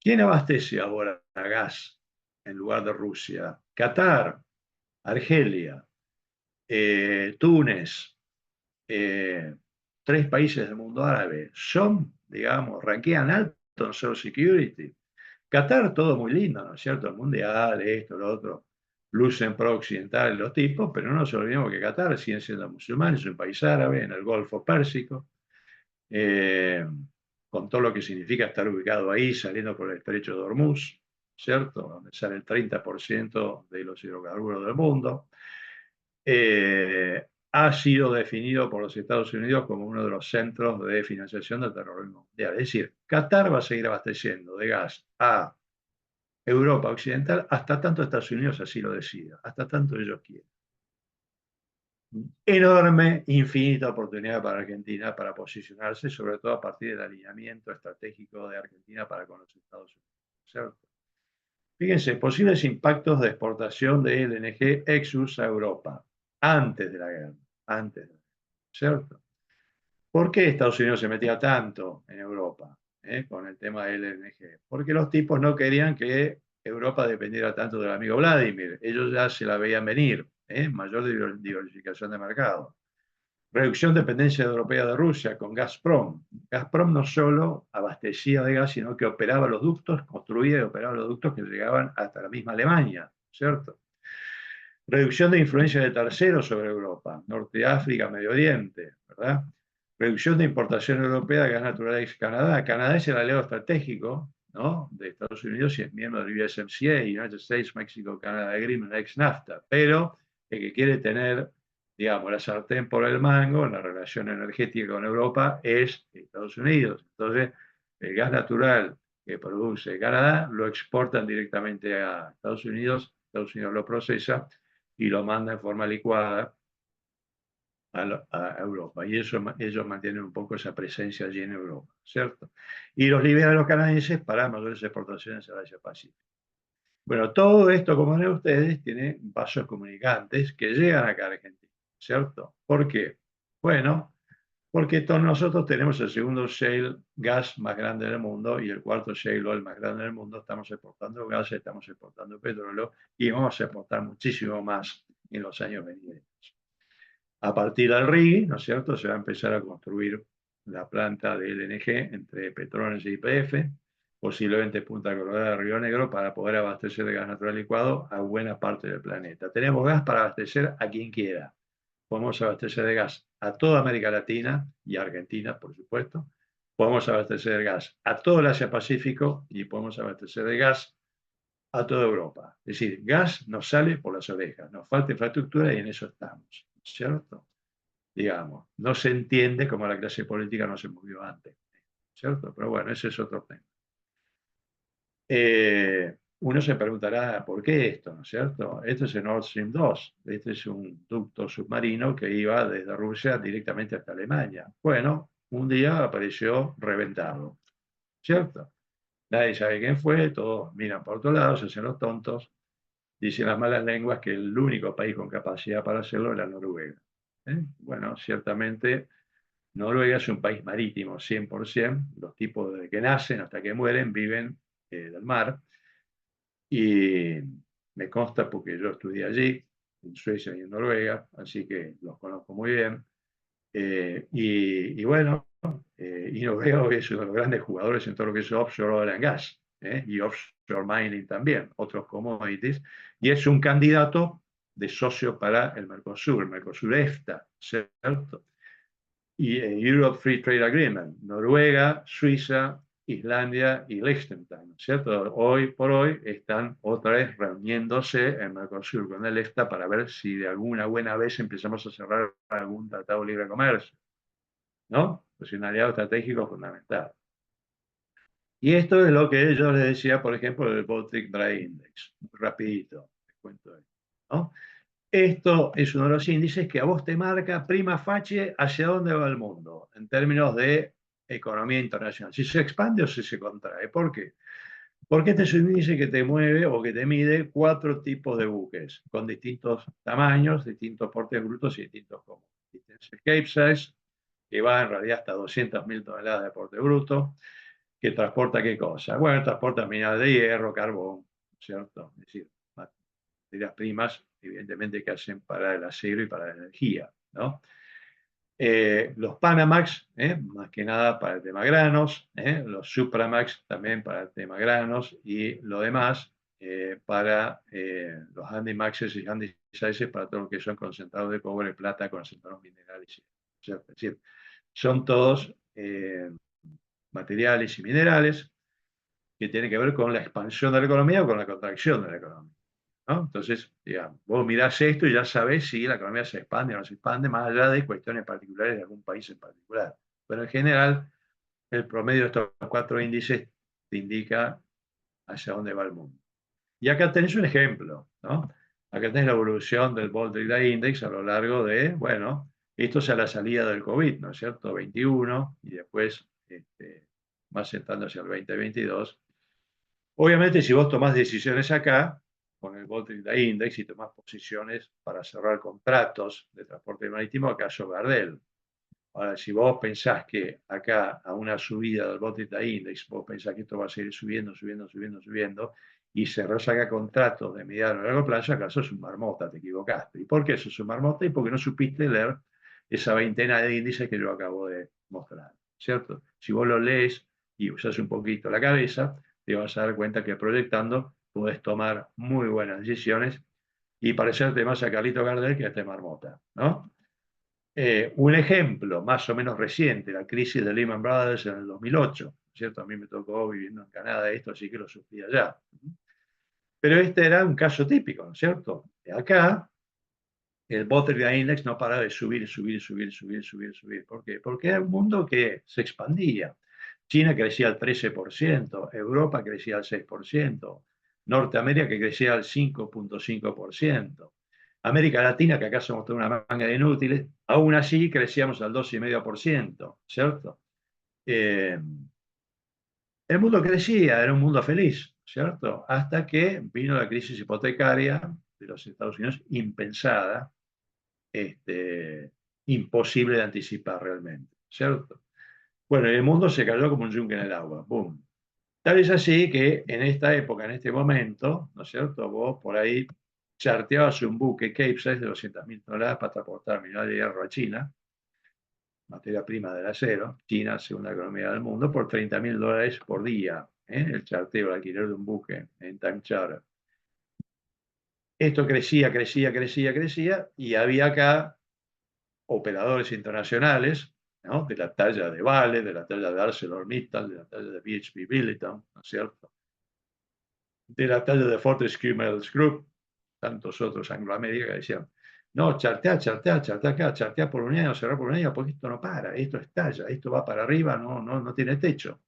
¿Quién abastece ahora a gas en lugar de Rusia? Qatar, Argelia, Túnez, tres países del mundo árabe son, digamos, rankean alto en Source Security. Qatar, todo muy lindo, ¿no es cierto? El mundial, esto, lo otro, lucen pro-occidentales los tipos, pero no nos olvidemos que Qatar sigue siendo musulmán, es un país árabe en el Golfo Pérsico, con todo lo que significa estar ubicado ahí, saliendo por el estrecho de Hormuz, ¿cierto? Donde sale el 30% de los hidrocarburos del mundo. Ha sido definido por los Estados Unidos como uno de los centros de financiación del terrorismo mundial. Es decir, Qatar va a seguir abasteciendo de gas a Europa Occidental hasta tanto Estados Unidos así lo decida, hasta tanto ellos quieran. Enorme, infinita oportunidad para Argentina para posicionarse, sobre todo a partir del alineamiento estratégico de Argentina para con los Estados Unidos, ¿cierto? Fíjense, posibles impactos de exportación de LNG ex-USA a Europa, antes de la guerra, ¿cierto? ¿Por qué Estados Unidos se metía tanto en Europa con el tema del LNG? Porque los tipos no querían que Europa dependiera tanto del amigo Vladimir. Ellos ya se la veían venir, mayor diversificación de mercado. Reducción de dependencia europea de Rusia con Gazprom. Gazprom no solo abastecía de gas, sino que operaba los ductos, construía y operaba los ductos que llegaban hasta la misma Alemania, ¿cierto? Reducción de influencia de terceros sobre Europa, Norte de África, Medio Oriente, ¿verdad? Reducción de importación europea de gas natural ex Canadá. Canadá es el aliado estratégico, ¿no?, de Estados Unidos y es miembro del USMCA, United States Mexico Canada Agreement, ex NAFTA, pero el que quiere tener, digamos, la sartén por el mango en la relación energética con Europa es Estados Unidos. Entonces, el gas natural que produce Canadá lo exportan directamente a Estados Unidos lo procesa y lo manda en forma licuada a Europa. Y eso, ellos mantienen un poco esa presencia allí en Europa, ¿cierto? Y los liberan a los canadienses para mayores exportaciones al Asia Pacífico. Bueno, todo esto, como ven ustedes, tiene vasos comunicantes que llegan acá a Argentina, ¿cierto? ¿Por qué? Bueno, porque nosotros tenemos el segundo shale gas más grande del mundo y el cuarto shale oil más grande del mundo. Estamos exportando gas, estamos exportando petróleo y vamos a exportar muchísimo más en los años venideros. A partir del RIGI, ¿no es cierto?, se va a empezar a construir la planta de LNG entre Petronas y YPF, posiblemente Punta Colorada, Río Negro, para poder abastecer de gas natural licuado a buena parte del planeta. Tenemos gas para abastecer a quien quiera. Podemos abastecer de gas a toda América Latina y Argentina, por supuesto. Podemos abastecer de gas a todo el Asia Pacífico y podemos abastecer de gas a toda Europa. Es decir, gas nos sale por las orejas, nos falta infraestructura y en eso estamos, ¿cierto? Digamos, no se entiende cómo la clase política no se movió antes, ¿cierto? Pero bueno, ese es otro tema. Uno se preguntará, ¿por qué esto? ¿No es cierto? Esto es el Nord Stream 2. Este es un ducto submarino que iba desde Rusia directamente hasta Alemania. Bueno, un día apareció reventado, ¿cierto? Nadie sabe quién fue, todos miran por otro lado, se hacen los tontos, dicen las malas lenguas que el único país con capacidad para hacerlo era Noruega. Bueno, ciertamente Noruega es un país marítimo 100%, los tipos desde que nacen hasta que mueren viven del mar, y me consta porque yo estudié allí, en Suecia y en Noruega, así que los conozco muy bien. Y bueno, y Noruega hoy es uno de los grandes jugadores en todo lo que es offshore oil and gas, y offshore mining también, otros commodities, y es un candidato de socio para el Mercosur EFTA, ¿cierto? Y Europe Free Trade Agreement, Noruega, Suiza, Islandia y Liechtenstein, ¿cierto? Hoy por hoy están otra vez reuniéndose en Mercosur con el EFTA para ver si de alguna buena vez empezamos a cerrar algún tratado de libre comercio, ¿no? Es un aliado estratégico fundamental. Y esto es lo que yo les decía, por ejemplo, del Baltic Dry Index. Rapidito, les cuento esto, ¿no? Esto es uno de los índices que a vos te marca prima facie hacia dónde va el mundo en términos de economía internacional. Si se expande o si se contrae. ¿Por qué? Porque este es un índice que te mueve o que te mide 4 tipos de buques con distintos tamaños, distintos portes brutos y distintos commodities. El Capesize, que va en realidad hasta 200.000 toneladas de porte bruto, que transporta qué cosa. Bueno, transporta minerales de hierro, carbón, ¿cierto? Es decir, materias primas, evidentemente, que hacen para el acero y para la energía, ¿no? Los Panamax, más que nada para el tema granos, los Supramax también para el tema granos, y lo demás para los Handymaxes y Handysizes para todo lo que son concentrados de cobre, plata, concentrados minerales. Es decir, son todos materiales y minerales que tienen que ver con la expansión de la economía o con la contracción de la economía, ¿no? Entonces, digamos, vos mirás esto y ya sabés si la economía se expande o no se expande, más allá de cuestiones particulares de algún país en particular. Pero en general, el promedio de estos 4 índices te indica hacia dónde va el mundo. Y acá tenés un ejemplo, ¿no? Acá tenés la evolución del Baltic Dry Index a lo largo de, bueno, esto es a la salida del COVID, ¿no es cierto? 21, y después más sentando hacia el 2022. Obviamente, si vos tomás decisiones acá, con el Baltic Dry Index, y tomás posiciones para cerrar contratos de transporte marítimo, acaso Gardel. Ahora, si vos pensás que acá, a una subida del Baltic Dry Index, vos pensás que esto va a seguir subiendo, subiendo, subiendo, subiendo, y cerrás acá contratos de mediano a largo plazo, acaso es un marmota, te equivocaste. ¿Y por qué eso es un marmota? Y porque no supiste leer esa veintena de índices que yo acabo de mostrar, ¿cierto? Si vos lo lees y usás un poquito la cabeza, te vas a dar cuenta que proyectando puedes tomar muy buenas decisiones y parecerte más a Carlito Gardel que a este marmota, ¿no? Un ejemplo más o menos reciente, la crisis de Lehman Brothers en el 2008, ¿cierto? A mí me tocó viviendo en Canadá esto, así que lo sufrí allá. Pero este era un caso típico, ¿no es cierto? Acá el Baltic Dry Index no paraba de subir, subir, subir, subir, subir, subir. ¿Por qué? Porque era un mundo que se expandía. China crecía al 13%, Europa crecía al 6%, Norteamérica que crecía al 5.5%. América Latina, que acá somos toda una manga de inútiles, aún así crecíamos al 2,5%, ¿cierto? El mundo crecía, era un mundo feliz, ¿cierto? Hasta que vino la crisis hipotecaria de los Estados Unidos, impensada, imposible de anticipar realmente, ¿cierto? Bueno, el mundo se cayó como un yunque en el agua, ¡boom! Tal es así que en esta época, en este momento, ¿no es cierto? Vos por ahí charteabas un buque Capesize de 200.000 toneladas para transportar mineral de hierro a China, materia prima del acero, China, segunda economía del mundo, por $30.000 por día, el charteo, el alquiler de un buque en time charter. Esto crecía, crecía, crecía, crecía, y había acá operadores internacionales, ¿no? De la talla de Vale, de la talla de ArcelorMittal, de la talla de BHP Billiton, ¿no es cierto? De la talla de Fortescue Metals Group, tantos otros Anglo-América que decían, no, chartea, chartea, chartea acá, chartea por un año, cerrar por un año, porque esto no para, esto estalla, esto va para arriba, no tiene techo.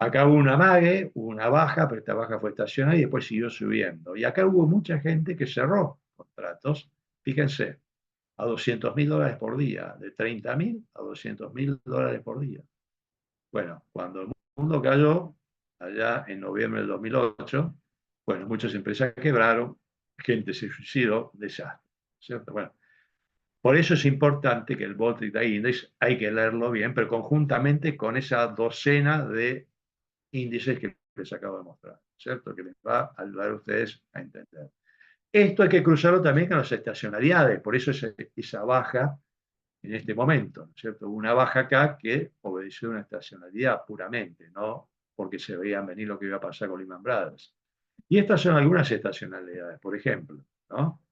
Acá hubo una mague, hubo una baja, pero esta baja fue estacional y después siguió subiendo. Y acá hubo mucha gente que cerró contratos, fíjense, a $200.000 por día, de 30.000 a $200.000 por día. Bueno, cuando el mundo cayó, allá en noviembre del 2008, bueno, muchas empresas quebraron, gente se suicidó, desastre, ¿cierto? Bueno, Por eso es importante que el Baltic Dry Index hay que leerlo bien, pero conjuntamente con esa docena de índices que les acabo de mostrar, ¿cierto? Que les va a ayudar a ustedes a entender. Esto hay que cruzarlo también con las estacionalidades, por eso esa baja en este momento, ¿cierto? Una baja acá que obedeció a una estacionalidad puramente, no porque se veían venir lo que iba a pasar con Lehman Brothers. Y estas son algunas estacionalidades, por ejemplo, ¿no?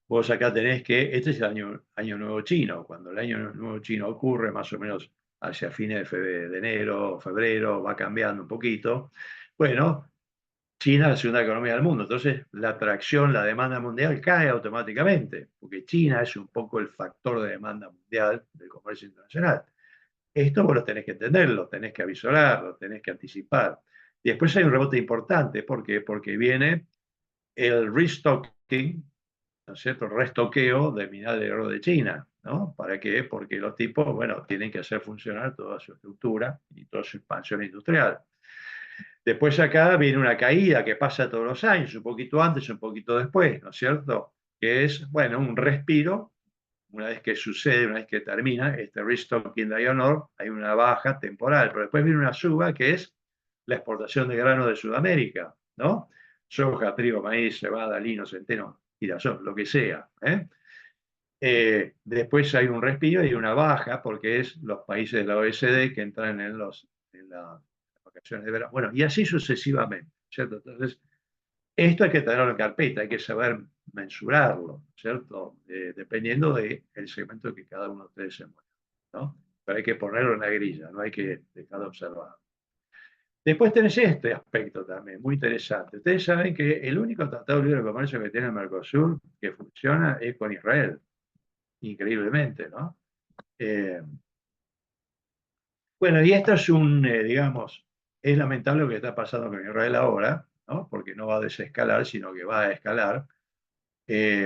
Vos acá tenés que, este es el año nuevo chino, cuando el año nuevo chino ocurre más o menos hacia fines de enero, febrero, va cambiando un poquito. Bueno, China es la segunda economía del mundo, entonces la atracción, la demanda mundial cae automáticamente, porque China es un poco el factor de demanda mundial del comercio internacional. Esto vos lo tenés que entender, lo tenés que avisorar, lo tenés que anticipar. Y después hay un rebote importante, ¿por qué? Porque viene el restocking, ¿no es cierto?, el restoqueo de mineral de oro de China, ¿no? ¿Para qué? Porque los tipos, bueno, tienen que hacer funcionar toda su estructura y toda su expansión industrial. Después acá viene una caída que pasa todos los años, un poquito antes, un poquito después, ¿no es cierto? Que es, bueno, un respiro, una vez que sucede, una vez que termina este restocking de iron ore, hay una baja temporal, pero después viene una suba que es la exportación de grano de Sudamérica, ¿no? Soja, trigo, maíz, cebada, lino, centeno, girasol, lo que sea, ¿eh? Después hay un respiro y una baja, porque es los países de la OECD que entran en las vacaciones de verano. Bueno, y así sucesivamente, ¿cierto? Entonces, esto hay que tenerlo en carpeta, hay que saber mensurarlo, ¿cierto? Dependiendo del segmento que cada uno de ustedes se mueva, ¿no? Pero hay que ponerlo en la grilla, no hay que dejarlo observado. Después tenés este aspecto también, muy interesante. Ustedes saben que el único tratado libre de comercio que tiene el Mercosur que funciona es con Israel, increíblemente, ¿no? Bueno, y esto es digamos, es lamentable lo que está pasando con Israel ahora, ¿no? Porque no va a desescalar, sino que va a escalar,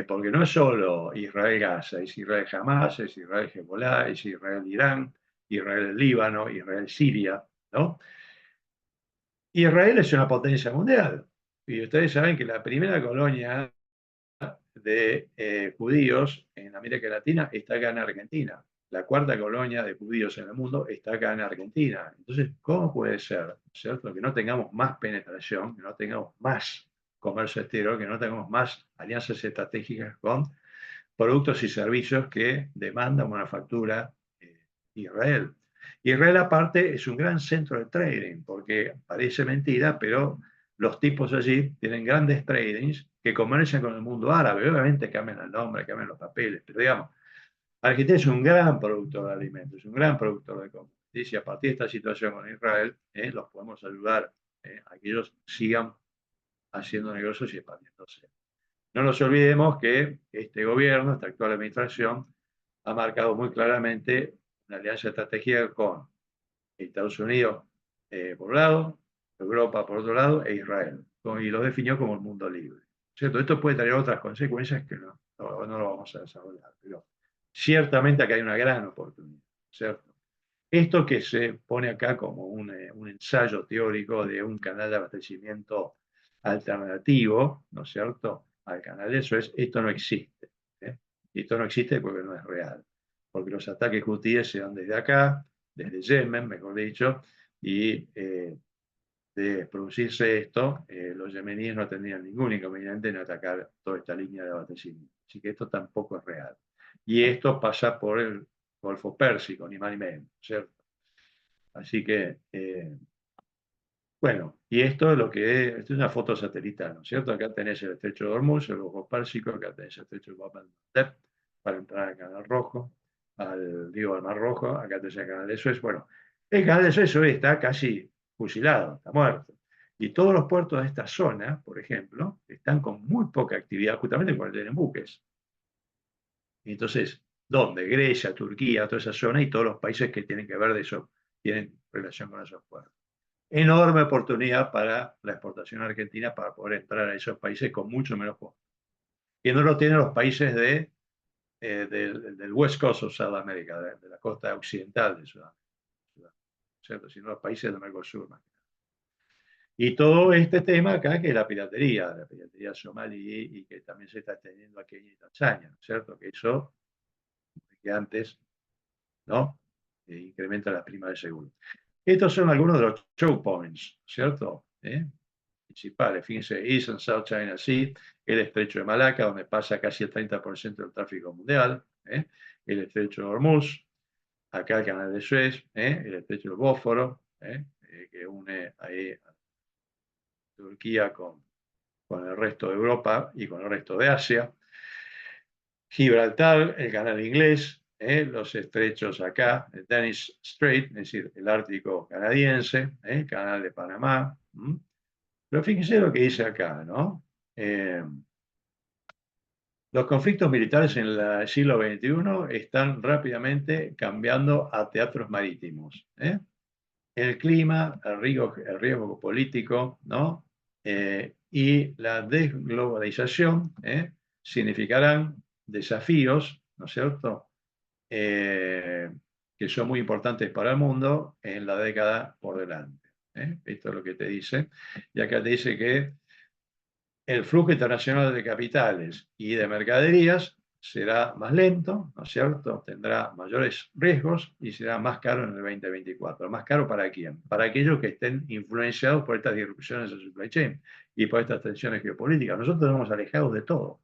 porque no es solo Israel-Gaza, es Israel-Hamas, es Israel-Hezbollah, es Israel-Irán, Israel-Líbano, Israel-Siria, ¿no? Israel es una potencia mundial, y ustedes saben que la primera colonia de judíos en América Latina está acá en Argentina. La cuarta colonia de judíos en el mundo está acá en Argentina. Entonces, ¿cómo puede ser, cierto, que no tengamos más penetración, que no tengamos más comercio exterior, que no tengamos más alianzas estratégicas con productos y servicios que demanda manufactura Israel? Israel aparte es un gran centro de trading, porque parece mentira, pero los tipos allí tienen grandes tradings que comercian con el mundo árabe. Obviamente cambian el nombre, cambian los papeles, pero digamos, Argentina es un gran productor de alimentos, es un gran productor de comida. Y a partir de esta situación con Israel, los podemos ayudar a que ellos sigan haciendo negocios y expandiéndose. No nos olvidemos que este gobierno, esta actual administración, ha marcado muy claramente una alianza estratégica con Estados Unidos por un lado, Europa por otro lado e Israel, y lo definió como el mundo libre, ¿cierto? Esto puede traer otras consecuencias que no lo vamos a desarrollar, pero ciertamente acá hay una gran oportunidad, ¿cierto? Esto que se pone acá como un ensayo teórico de un canal de abastecimiento alternativo, ¿no es cierto?, al canal de Suez, esto no existe. ¿eh? Esto no existe porque no es real, porque los ataques hutíes se dan desde acá, desde Yemen, mejor dicho, y de producirse esto, los yemeníes no tendrían ningún inconveniente en atacar toda esta línea de abastecimiento. Así que esto tampoco es real. Y esto pasa por el Golfo Pérsico, ni más ni menos, ¿cierto? Así que, bueno, y esto es esto es una foto satelital, ¿no es cierto? Acá tenés el estrecho de Hormuz, el Golfo Pérsico, acá tenés el estrecho de Bab el-Mandeb para entrar al Canal Rojo, al Mar Rojo, acá tenés el Canal de Suez. Bueno, el Canal de Suez hoy está casi fusilado, está muerto. Y todos los puertos de esta zona, por ejemplo, están con muy poca actividad, justamente porque tienen buques. Y entonces, ¿dónde? Grecia, Turquía, toda esa zona y todos los países que tienen que ver de eso, tienen relación con esos puertos. Enorme oportunidad para la exportación argentina para poder entrar a esos países con mucho menos costo. Que no lo tienen los países del West Coast of Sudamérica, de la costa occidental de Sudamérica, ¿cierto? Sino los países del Mercosur. Y todo este tema acá, que es la piratería somalí, y que también se está extendiendo aquí en Tanzania, ¿no es cierto? Que eso, que antes, ¿no? Incrementa la prima de seguro. Estos son algunos de los choke points, ¿cierto? Principales, fíjense, East and South China Sea, el estrecho de Malaca, donde pasa casi el 30% del tráfico mundial, el estrecho de Hormuz, acá el canal de Suez, el estrecho del Bósforo, que une ahí a Turquía con el resto de Europa y con el resto de Asia. Gibraltar, el canal inglés, los estrechos acá, el Danish Strait, es decir, el Ártico canadiense, el canal de Panamá. Pero fíjense lo que dice acá, ¿no? Los conflictos militares en el siglo XXI están rápidamente cambiando a teatros marítimos. El clima, el riesgo político, ¿no? Y la desglobalización significarán desafíos, ¿no es cierto?, que son muy importantes para el mundo en la década por delante. Esto es lo que te dice. Y acá te dice que el flujo internacional de capitales y de mercaderías será más lento, ¿no es cierto? Tendrá mayores riesgos y será más caro en el 2024. ¿Más caro para quién? Para aquellos que estén influenciados por estas disrupciones de supply chain y por estas tensiones geopolíticas. Nosotros nos hemos alejado de todo.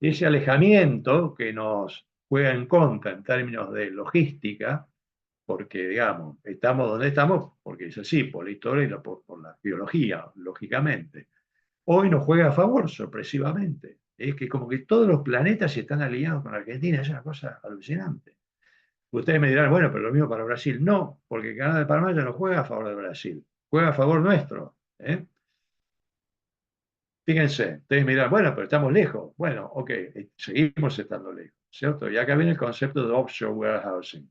Ese alejamiento que nos juega en contra en términos de logística, porque, digamos, estamos donde estamos, porque es así, por la historia y por la biología, lógicamente. Hoy nos juega a favor, sorpresivamente. Es que como que todos los planetas están alineados con Argentina, es una cosa alucinante. Ustedes me dirán, bueno, pero lo mismo para Brasil. No, porque el Canal de Panamá ya no juega a favor de Brasil, juega a favor nuestro. Fíjense, ustedes me dirán, bueno, pero estamos lejos. Bueno, ok, seguimos estando lejos, ¿cierto? Y acá viene el concepto de offshore warehousing.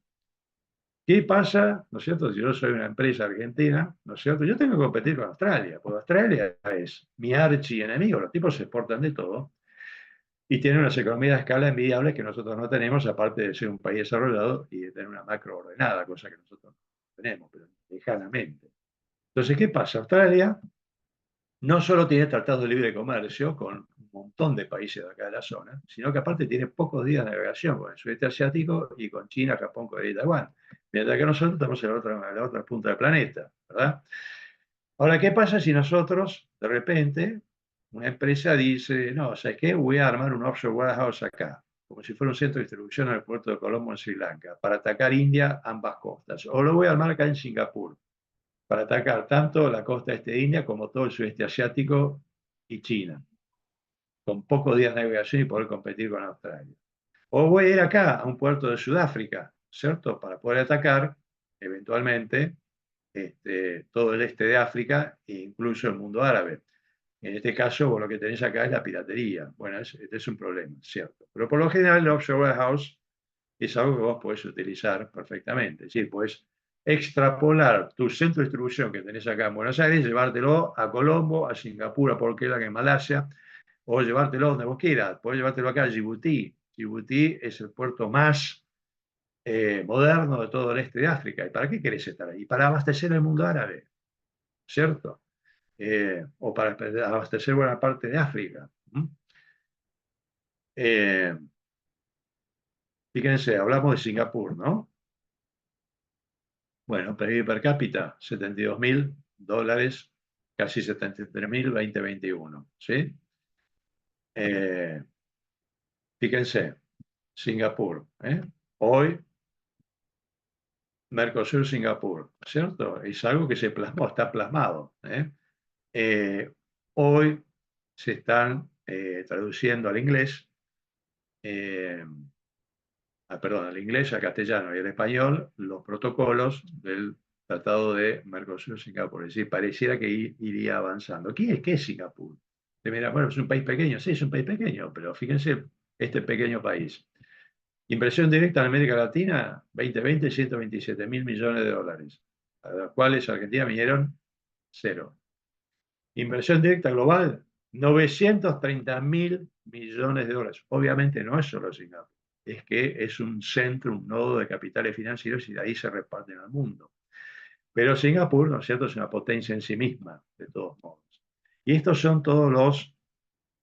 ¿Qué pasa, no es cierto? Si yo soy una empresa argentina, ¿no es cierto? Yo tengo que competir con Australia, porque Australia es mi archienemigo, los tipos se exportan de todo y tienen unas economías de escala envidiables que nosotros no tenemos, aparte de ser un país desarrollado y de tener una macro ordenada, cosa que nosotros no tenemos, pero lejanamente. Entonces, ¿qué pasa? Australia no solo tiene tratados de libre comercio con un montón de países de acá de la zona, sino que aparte tiene pocos días de navegación con el sudeste asiático y con China, Japón, Corea y Taiwán. Mientras que nosotros estamos en la otra punta del planeta, ¿verdad? Ahora, ¿qué pasa si nosotros, de repente, una empresa dice, no, ¿sabes qué? Voy a armar un offshore warehouse acá, como si fuera un centro de distribución en el puerto de Colombo en Sri Lanka, para atacar India ambas costas. O lo voy a armar acá en Singapur, para atacar tanto la costa este de India como todo el sudeste asiático y China, con pocos días de navegación y poder competir con Australia. O voy a ir acá, a un puerto de Sudáfrica, ¿cierto? Para poder atacar, eventualmente, todo el este de África e incluso el mundo árabe. En este caso, vos lo que tenés acá es la piratería. Bueno, este es un problema, ¿cierto? Pero por lo general, el offshore warehouse es algo que vos podés utilizar perfectamente. Es decir, podés extrapolar tu centro de distribución que tenés acá en Buenos Aires, llevártelo a Colombo, a Singapur, a Porquela, en Malasia, o llevártelo donde vos quieras. Podés llevártelo acá a Djibouti. Djibouti es el puerto más moderno de todo el este de África. ¿Y para qué querés estar ahí? Para abastecer el mundo árabe, ¿cierto? O para abastecer buena parte de África. Fíjense, hablamos de Singapur, ¿no? Bueno, PIB per cápita, $72.000, casi 73.000, 2021, ¿sí? Fíjense, Singapur, hoy Mercosur-Singapur, ¿cierto? Es algo que se plasmó, está plasmado. Hoy se están traduciendo al inglés, perdón, al inglés, al castellano y al español, los protocolos del Tratado de Mercosur-Singapur. Es decir, pareciera que iría avanzando. ¿Qué es Singapur? Mira, bueno, es un país pequeño, sí, es un país pequeño, pero fíjense este pequeño país. Inversión directa en América Latina, 2020, 127.000 millones de dólares, a los cuales Argentina vinieron cero. Inversión directa global, 930.000 millones de dólares. Obviamente no es solo Singapur, es que es un centro, un nodo de capitales financieros y de ahí se reparten al mundo. Pero Singapur, ¿no es cierto?, es una potencia en sí misma, de todos modos. Y estos son todos los,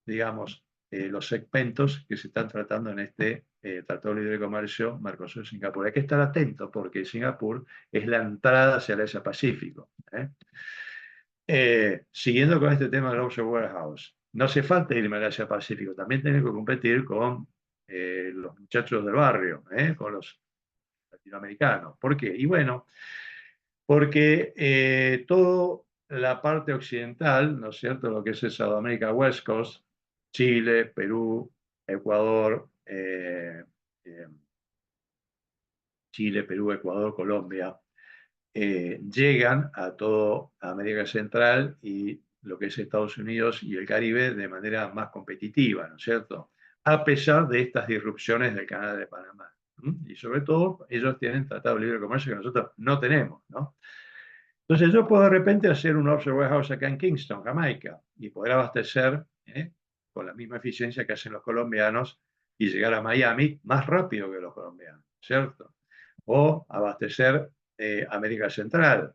digamos, los segmentos que se están tratando en este Tratado de Libre Comercio Mercosur-Singapur. Hay que estar atento porque Singapur es la entrada hacia el Asia-Pacífico. Siguiendo con este tema del offshore warehouse, no hace falta irme al Asia-Pacífico, también tienen que competir con los muchachos del barrio, con los latinoamericanos. ¿Por qué? Y bueno, porque toda la parte occidental, ¿no es cierto?, lo que es el Sudamérica West Coast, Chile, Perú, Ecuador, Chile, Perú, Ecuador, Colombia, llegan a toda América Central y lo que es Estados Unidos y el Caribe de manera más competitiva, ¿no es cierto?, a pesar de estas disrupciones del Canal de Panamá. Y sobre todo, ellos tienen tratado de libre comercio que nosotros no tenemos, ¿no? Entonces yo puedo de repente hacer un offshore warehouse acá en Kingston, Jamaica, y poder abastecer con la misma eficiencia que hacen los colombianos y llegar a Miami más rápido que los colombianos, ¿cierto? O abastecer América Central,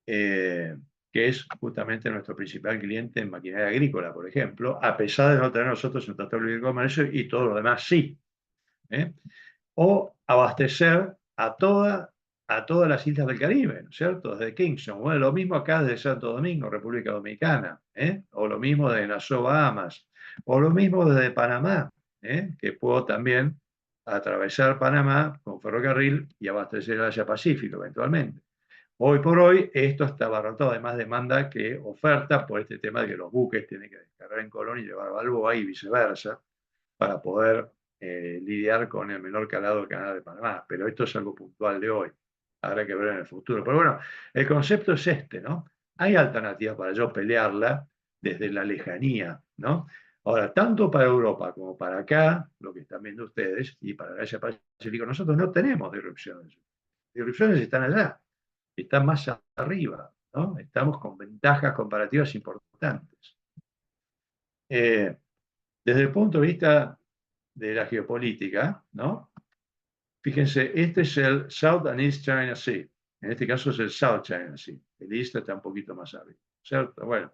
que es justamente nuestro principal cliente en maquinaria agrícola, por ejemplo, a pesar de no tener nosotros un tratado de libre comercio y todo lo demás sí. O abastecer a todas las islas del Caribe, ¿no es cierto? Desde Kingston. Bueno, lo mismo acá desde Santo Domingo, República Dominicana, o lo mismo de Nassau, Bahamas, o lo mismo desde Panamá, que puedo también atravesar Panamá con ferrocarril y abastecer el Asia-Pacífico eventualmente. Hoy por hoy esto está abarrotado de más demanda que oferta por este tema de que los buques tienen que descargar en Colón y llevar a Balboa y viceversa para poder lidiar con el menor calado del Canal de Panamá. Pero esto es algo puntual de hoy. Habrá que ver en el futuro. Pero bueno, el concepto es este, ¿no? Hay alternativas para yo pelearla desde la lejanía, ¿no? Ahora, tanto para Europa como para acá, lo que están viendo ustedes, y para el Asia-Pacífico, nosotros no tenemos disrupciones. Disrupciones están allá, están más arriba, ¿no? Estamos con ventajas comparativas importantes. Desde el punto de vista de la geopolítica, ¿no? Fíjense, este es el South and East China Sea. En este caso es el South China Sea. El East está un poquito más arriba, ¿cierto? Bueno.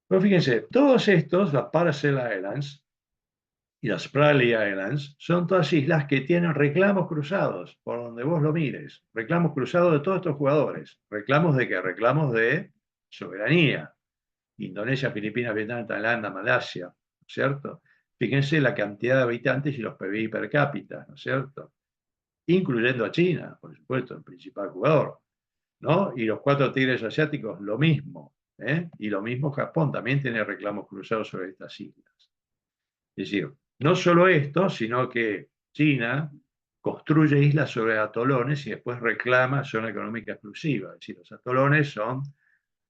Pero fíjense, todos estos, las Paracel Islands y las Spratly Islands, son todas islas que tienen reclamos cruzados, por donde vos lo mires. Reclamos cruzados de todos estos jugadores. ¿Reclamos de qué? Reclamos de soberanía. Indonesia, Filipinas, Vietnam, Tailandia, Malasia, ¿cierto? Fíjense la cantidad de habitantes y los PBI per cápita, ¿no es cierto? Incluyendo a China, por supuesto, el principal jugador, ¿no? Y los 4 tigres asiáticos, lo mismo, y lo mismo Japón, también tiene reclamos cruzados sobre estas islas. Es decir, no solo esto, sino que China construye islas sobre atolones y después reclama zona económica exclusiva. Es decir, los atolones son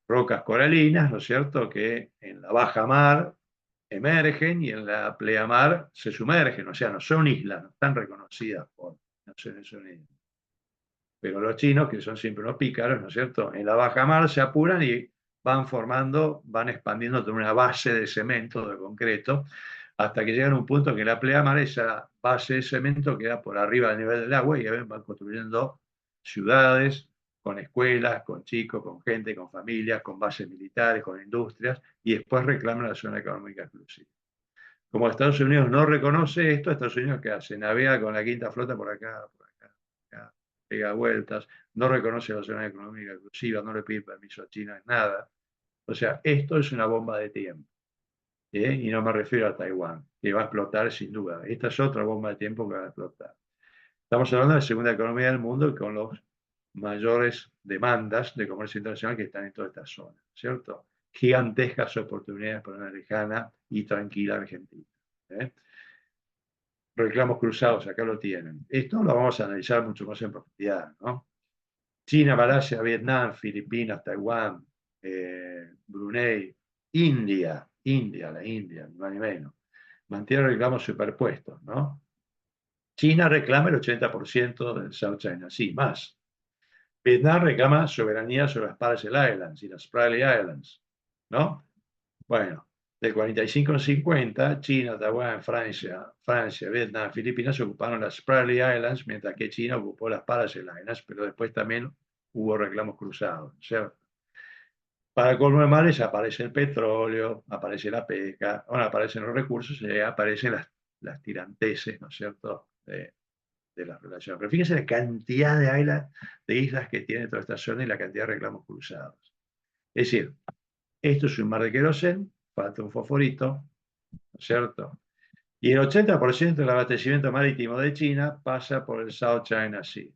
rocas coralinas, ¿no es cierto?, que en la baja mar emergen y en la pleamar se sumergen, o sea, no son islas, no están reconocidas por Naciones Unidas. Pero los chinos, que son siempre unos pícaros, ¿no es cierto?, en la baja mar se apuran y van formando, van expandiendo toda una base de cemento, de concreto, hasta que llegan a un punto que en la pleamar esa base de cemento queda por arriba del nivel del agua y van construyendo ciudades, con escuelas, con chicos, con gente, con familias, con bases militares, con industrias, y después reclaman la zona económica exclusiva. Como Estados Unidos no reconoce esto, Estados Unidos, ¿qué hace? Navega con la quinta flota por acá, pega vueltas, no reconoce la zona económica exclusiva, no le pide permiso a China en nada. O sea, esto es una bomba de tiempo. Y no me refiero a Taiwán, que va a explotar sin duda. Esta es otra bomba de tiempo que va a explotar. Estamos hablando de la segunda economía del mundo con los mayores demandas de comercio internacional que están en toda esta zona, ¿cierto? Gigantescas oportunidades para una lejana y tranquila Argentina. Reclamos cruzados, acá lo tienen. Esto lo vamos a analizar mucho más en profundidad, ¿no? China, Malasia, Vietnam, Filipinas, Taiwán, Brunei, India, la India, ni más ni menos, mantiene reclamos superpuestos, ¿no? China reclama el 80% del South China Sea, más. Vietnam reclama soberanía sobre las Paracel Islands y las Spratly Islands, ¿no? Bueno, del 45 al 50, China, Taiwán, Francia, Vietnam, Filipinas ocuparon las Spratly Islands, mientras que China ocupó las Paracel Islands, pero después también hubo reclamos cruzados, ¿cierto? Para colmo de males aparece el petróleo, aparece la pesca, ahora aparecen los recursos y aparecen las tiranteses, ¿no es cierto?, de las relaciones. Pero fíjense la cantidad de islas que tiene toda esta zona y la cantidad de reclamos cruzados. Es decir, esto es un mar de querosén, falta un fosforito, ¿no es cierto? Y el 80% del abastecimiento marítimo de China pasa por el South China Sea,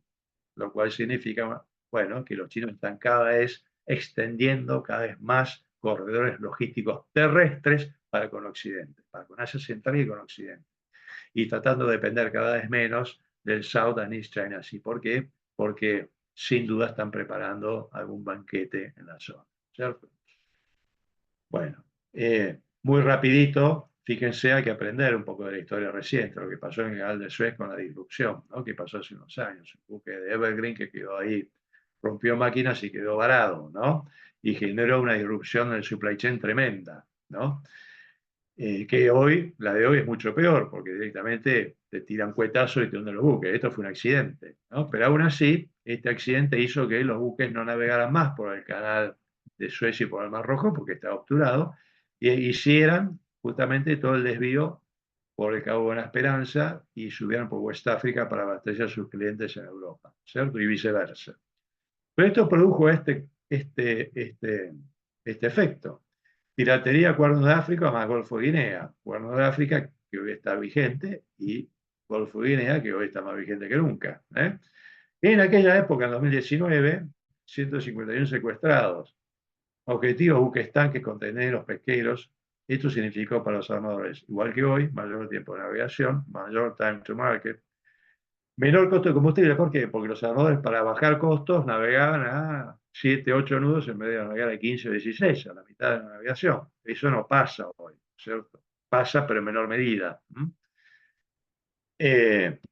lo cual significa, bueno, que los chinos están cada vez extendiendo cada vez más corredores logísticos terrestres para con Occidente, para con Asia Central y con Occidente, y tratando de depender cada vez menos del South and East China Sea. ¿Por qué? Porque sin duda están preparando algún banquete en la zona, ¿cierto? Bueno, muy rapidito, fíjense, hay que aprender un poco de la historia reciente, lo que pasó en el Canal de Suez con la disrupción, ¿no?, que pasó hace unos años, un buque de Evergreen que quedó ahí, rompió máquinas y quedó varado, ¿no? Y generó una disrupción en el supply chain tremenda, ¿no? Que hoy, la de hoy es mucho peor, porque directamente te tiran cuetazos y te hunden los buques. Esto fue un accidente, ¿no? Pero aún así, este accidente hizo que los buques no navegaran más por el canal de Suez y por el Mar Rojo, porque estaba obturado, y hicieran justamente todo el desvío por el Cabo de Buena Esperanza y subieran por West África para abastecer a sus clientes en Europa, ¿cierto? Y viceversa. Pero esto produjo este efecto. Piratería, Cuerno de África más Golfo de Guinea. Cuerno de África, que hoy está vigente, y Golfo de Guinea, que hoy está más vigente que nunca. En aquella época, en 2019, 151 secuestrados. Objetivos, buques, tanques, conteneros, pesqueros. Esto significó para los armadores, igual que hoy, mayor tiempo de navegación, mayor time to market, menor costo de combustible. ¿Por qué? Porque los armadores, para bajar costos, navegaban a 7, 8 nudos en vez de navegar a 15 o 16, a la mitad de la navegación. Eso no pasa hoy, ¿cierto? Pasa, pero en menor medida.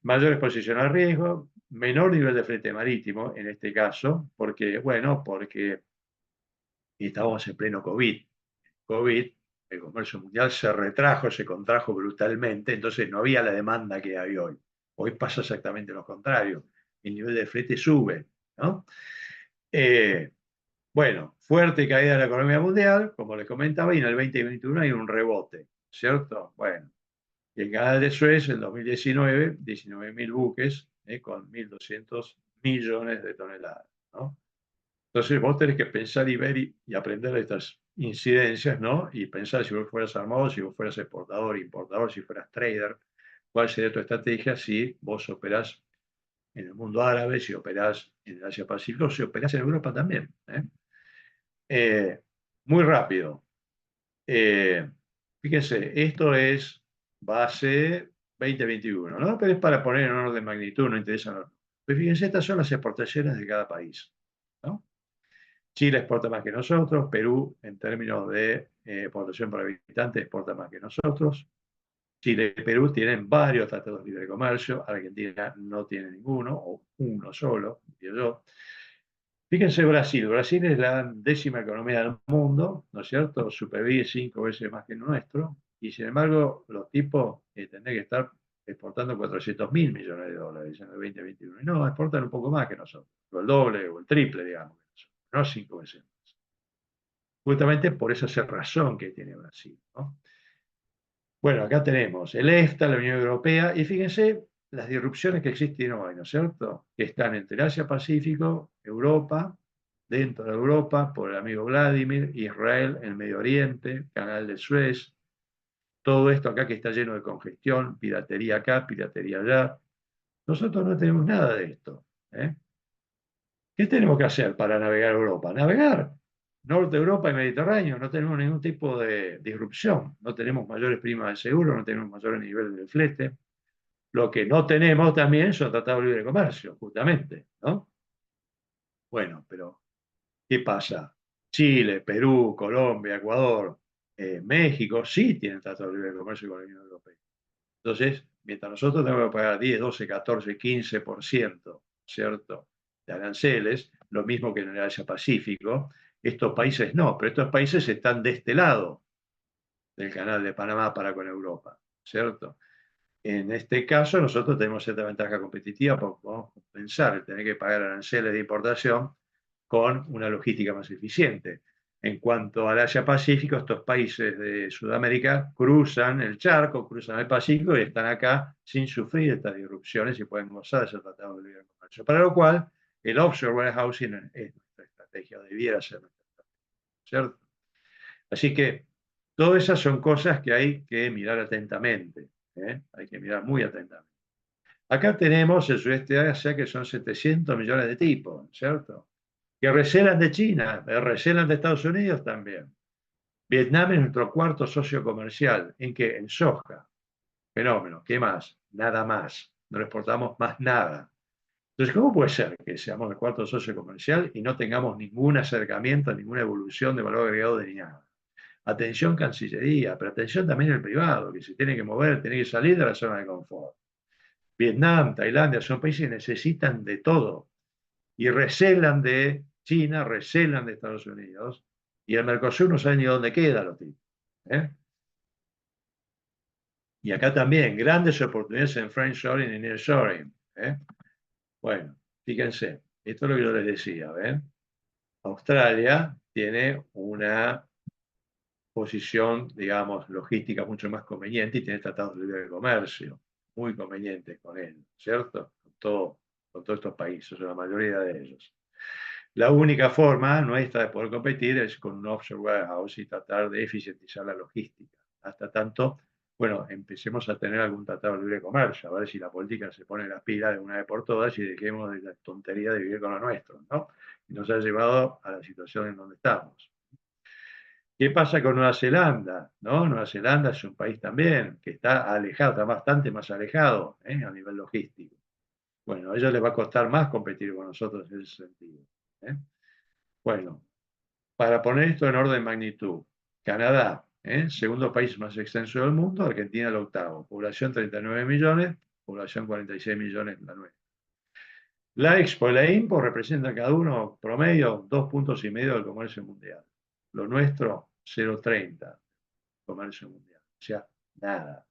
Mayor exposición al riesgo, menor nivel de flete marítimo, en este caso, porque, bueno, porque estábamos en pleno COVID. COVID, el comercio mundial se retrajo, se contrajo brutalmente, entonces no había la demanda que hay hoy. Hoy pasa exactamente lo contrario, el nivel de flete sube, ¿no? Bueno, fuerte caída de la economía mundial, como les comentaba, y en el 2021 hay un rebote, ¿cierto? Bueno, y el canal de Suez en 2019, 19.000 buques, con 1.200 millones de toneladas, ¿no? Entonces vos tenés que pensar y ver y aprender de estas incidencias, ¿no? Y pensar si vos fueras armado, si vos fueras exportador, importador, si fueras trader, cuál sería tu estrategia si vos operás en el mundo árabe, si operás en el Asia Pacífico, si operás en Europa también. Muy rápido. Fíjense, esto es base 2021, ¿no? Pero es para poner en orden de magnitud, no interesa. No. Pero fíjense, estas son las exportaciones de cada país, ¿no? Chile exporta más que nosotros, Perú en términos de exportación por habitante exporta más que nosotros. Chile y Perú tienen varios tratados de libre comercio, Argentina no tiene ninguno, o uno solo, digo yo. Fíjense Brasil, Brasil es la 10ª economía del mundo, ¿no es cierto? Su PIB es 5 veces más que el nuestro, y sin embargo los tipos tendrían que estar exportando 400.000 millones de dólares en el 2021, y no, exportan un poco más que nosotros, o el doble o el triple, digamos, no 5 veces más. Justamente por esa cerrazón que tiene Brasil, ¿no? Bueno, acá tenemos el EFTA, la Unión Europea, y fíjense las disrupciones que existen hoy, ¿no es cierto? Que están entre el Asia-Pacífico, Europa, dentro de Europa, por el amigo Vladimir, Israel, el Medio Oriente, Canal de Suez, todo esto acá que está lleno de congestión, piratería acá, piratería allá. Nosotros no tenemos nada de esto. ¿Qué tenemos que hacer para navegar Europa? Navegar. Norte de Europa y Mediterráneo, no tenemos ningún tipo de disrupción, no tenemos mayores primas de seguro, no tenemos mayores niveles de flete. Lo que no tenemos también son tratados de libre comercio, justamente, ¿no? Bueno, pero ¿qué pasa? Chile, Perú, Colombia, Ecuador, México, sí tienen tratados de libre comercio con la Unión Europea. Entonces, mientras nosotros tenemos que pagar 10, 12, 14, 15%, ¿cierto?, de aranceles, lo mismo que en el Asia Pacífico, estos países no, pero estos países están de este lado del canal de Panamá para con Europa, ¿cierto? En este caso, nosotros tenemos cierta ventaja competitiva porque podemos compensar el tener que pagar aranceles de importación con una logística más eficiente. En cuanto al Asia-Pacífico, estos países de Sudamérica cruzan el charco, cruzan el Pacífico y están acá sin sufrir estas disrupciones y pueden gozar de ese tratado de libre comercio. Para lo cual, el offshore warehousing es nuestra estrategia, debiera ser nuestra estrategia, ¿cierto? Así que todas esas son cosas que hay que mirar atentamente, ¿eh? Hay que mirar muy atentamente. Acá tenemos el sudeste de Asia, que son 700 millones de tipos, ¿cierto? Que recelan de China, recelan de Estados Unidos también. Vietnam es nuestro cuarto socio comercial. ¿En qué? En soja. Fenómeno. ¿Qué más? Nada más. No le exportamos más nada. Entonces, ¿cómo puede ser que seamos el cuarto socio comercial y no tengamos ningún acercamiento, ninguna evolución de valor agregado de nada? Atención Cancillería, pero atención también el privado, que se tiene que mover, tiene que salir de la zona de confort. Vietnam, Tailandia, son países que necesitan de todo y recelan de China, recelan de Estados Unidos, y el Mercosur no sabe ni dónde queda los tipos. ¿Eh? Y acá también, grandes oportunidades en friendshoring y nearshoring. ¿Eh? Bueno, fíjense, esto es lo que yo les decía. ¿Ven? Australia tiene una posición, digamos, logística mucho más conveniente y tiene tratados de libre comercio muy convenientes con él, ¿cierto? Con todos estos países, o la mayoría de ellos. La única forma nuestra de poder competir es con un offshore warehouse y tratar de eficientizar la logística. Hasta tanto, bueno, empecemos a tener algún tratado de libre comercio, a ver si la política se pone las pilas de una vez por todas y dejemos de la tontería de vivir con lo nuestro, ¿no? Y nos ha llevado a la situación en donde estamos. ¿Qué pasa con Nueva Zelanda? ¿No? Nueva Zelanda es un país también que está alejado, está bastante más alejado a nivel logístico. Bueno, a ellos les va a costar más competir con nosotros en ese sentido. Bueno, para poner esto en orden de magnitud, Canadá, segundo país más extenso del mundo, Argentina el octavo, población 39 millones, población 46 millones la nuestra. La Expo y la Impo representan cada uno promedio 2,5 puntos del comercio mundial. Lo nuestro, 0,30 comercio mundial. O sea, nada.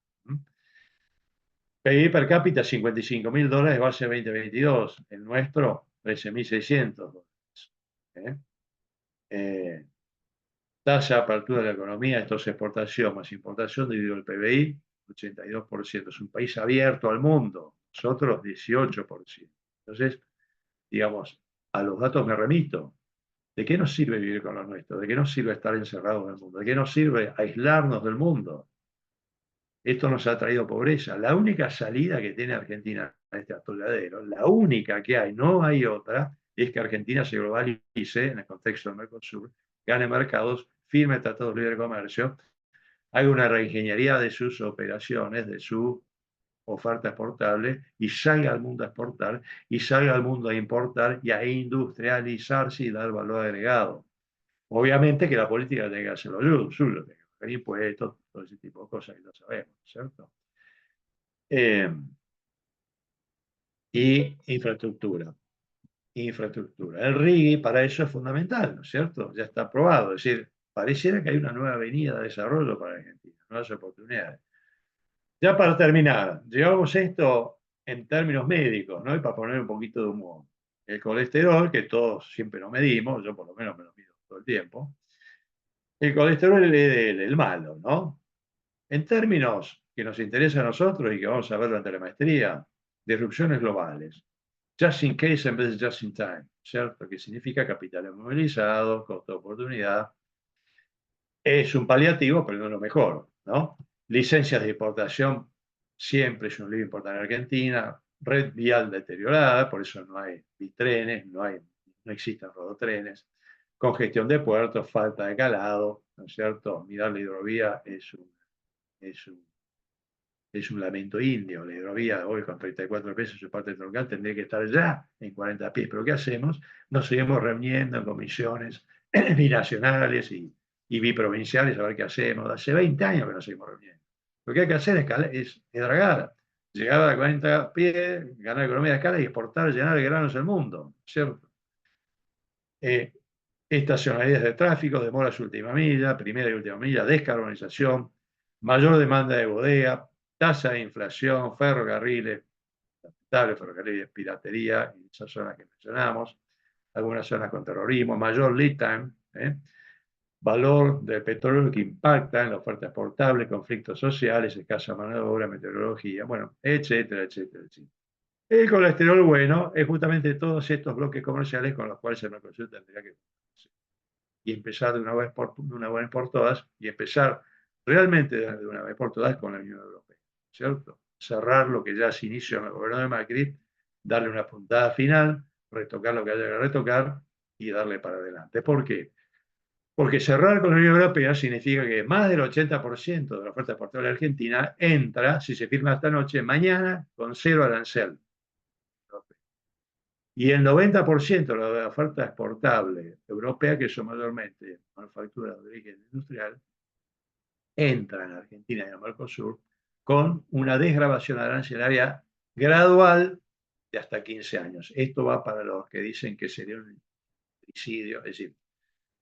PIB per cápita, $55.000 base 2022. El nuestro, $13.600. Tasa de apertura de la economía, esto es exportación más importación dividido el PBI, 82%. Es un país abierto al mundo. Nosotros, 18%. Entonces, digamos, a los datos me remito. ¿De qué nos sirve vivir con lo nuestro? ¿De qué nos sirve estar encerrados en el mundo? ¿De qué nos sirve aislarnos del mundo? Esto nos ha traído pobreza. La única salida que tiene Argentina a este atolladero, la única que hay, no hay otra, es que Argentina se globalice en el contexto del Mercosur, gane mercados, firme tratados de libre comercio, haga una reingeniería de sus operaciones, de su oferta exportable y salga al mundo a exportar y salga al mundo a importar y a industrializarse y dar valor agregado. Obviamente que la política tiene que hacer lo suyo, tiene que pagar impuestos, todo ese tipo de cosas que lo sabemos, ¿cierto? Y infraestructura. Infraestructura. El RIGI para eso es fundamental, ¿no es cierto? Ya está aprobado. Es decir, pareciera que hay una nueva avenida de desarrollo para Argentina, nuevas oportunidades. Ya para terminar, llevamos esto en términos médicos, ¿no? Y para poner un poquito de humor. El colesterol, que todos siempre lo medimos, yo por lo menos me lo mido todo el tiempo. El colesterol LDL, el malo, ¿no? En términos que nos interesa a nosotros y que vamos a ver durante la maestría, disrupciones globales. Just in case en vez de just in time, ¿cierto? Que significa capital movilizado, costo de oportunidad. Es un paliativo, pero no es lo mejor, ¿no? Licencias de importación siempre es un lío importante en Argentina, red vial deteriorada, por eso no hay bitrenes, no existen rodotrenes, congestión de puertos, falta de calado, ¿no es cierto? Mirar la hidrovía es un lamento indio. La hidrovía hoy con 34 pesos su parte troncal tendría que estar ya en 40 pies. Pero ¿qué hacemos? Nos seguimos reuniendo en comisiones binacionales y biprovinciales a ver qué hacemos. Hace 20 años que nos seguimos reuniendo. Lo que hay que hacer es dragar, llegar a 40 pies, ganar economía de escala y exportar, llenar de granos el mundo, ¿cierto? Estacionalidades de tráfico, demoras última milla, primera y última milla, descarbonización, mayor demanda de bodega, tasa de inflación, ferrocarriles, ferrocarriles, piratería, y esas zonas que mencionamos, algunas zonas con terrorismo, mayor lead time, valor del petróleo que impacta en la oferta exportable, conflictos sociales, escasa mano de obra, meteorología, bueno, etcétera, etcétera, etcétera. El colesterol bueno es justamente todos estos bloques comerciales con los cuales el Mercosur tendría que y empezar de una vez por todas y empezar realmente de una vez por todas con la Unión Europea, ¿cierto? Cerrar lo que ya se inició en el gobierno de Macri, darle una puntada final, retocar lo que haya que retocar y darle para adelante. ¿Por qué? Porque cerrar con la Unión Europea significa que más del 80% de la oferta exportable de Argentina entra, si se firma esta noche, mañana con cero arancel. Y el 90% de la oferta exportable europea, que son mayormente manufacturas de origen industrial, entra en Argentina y en Mercosur con una desgravación arancelaria gradual de hasta 15 años. Esto va para los que dicen que sería un suicidio, es decir,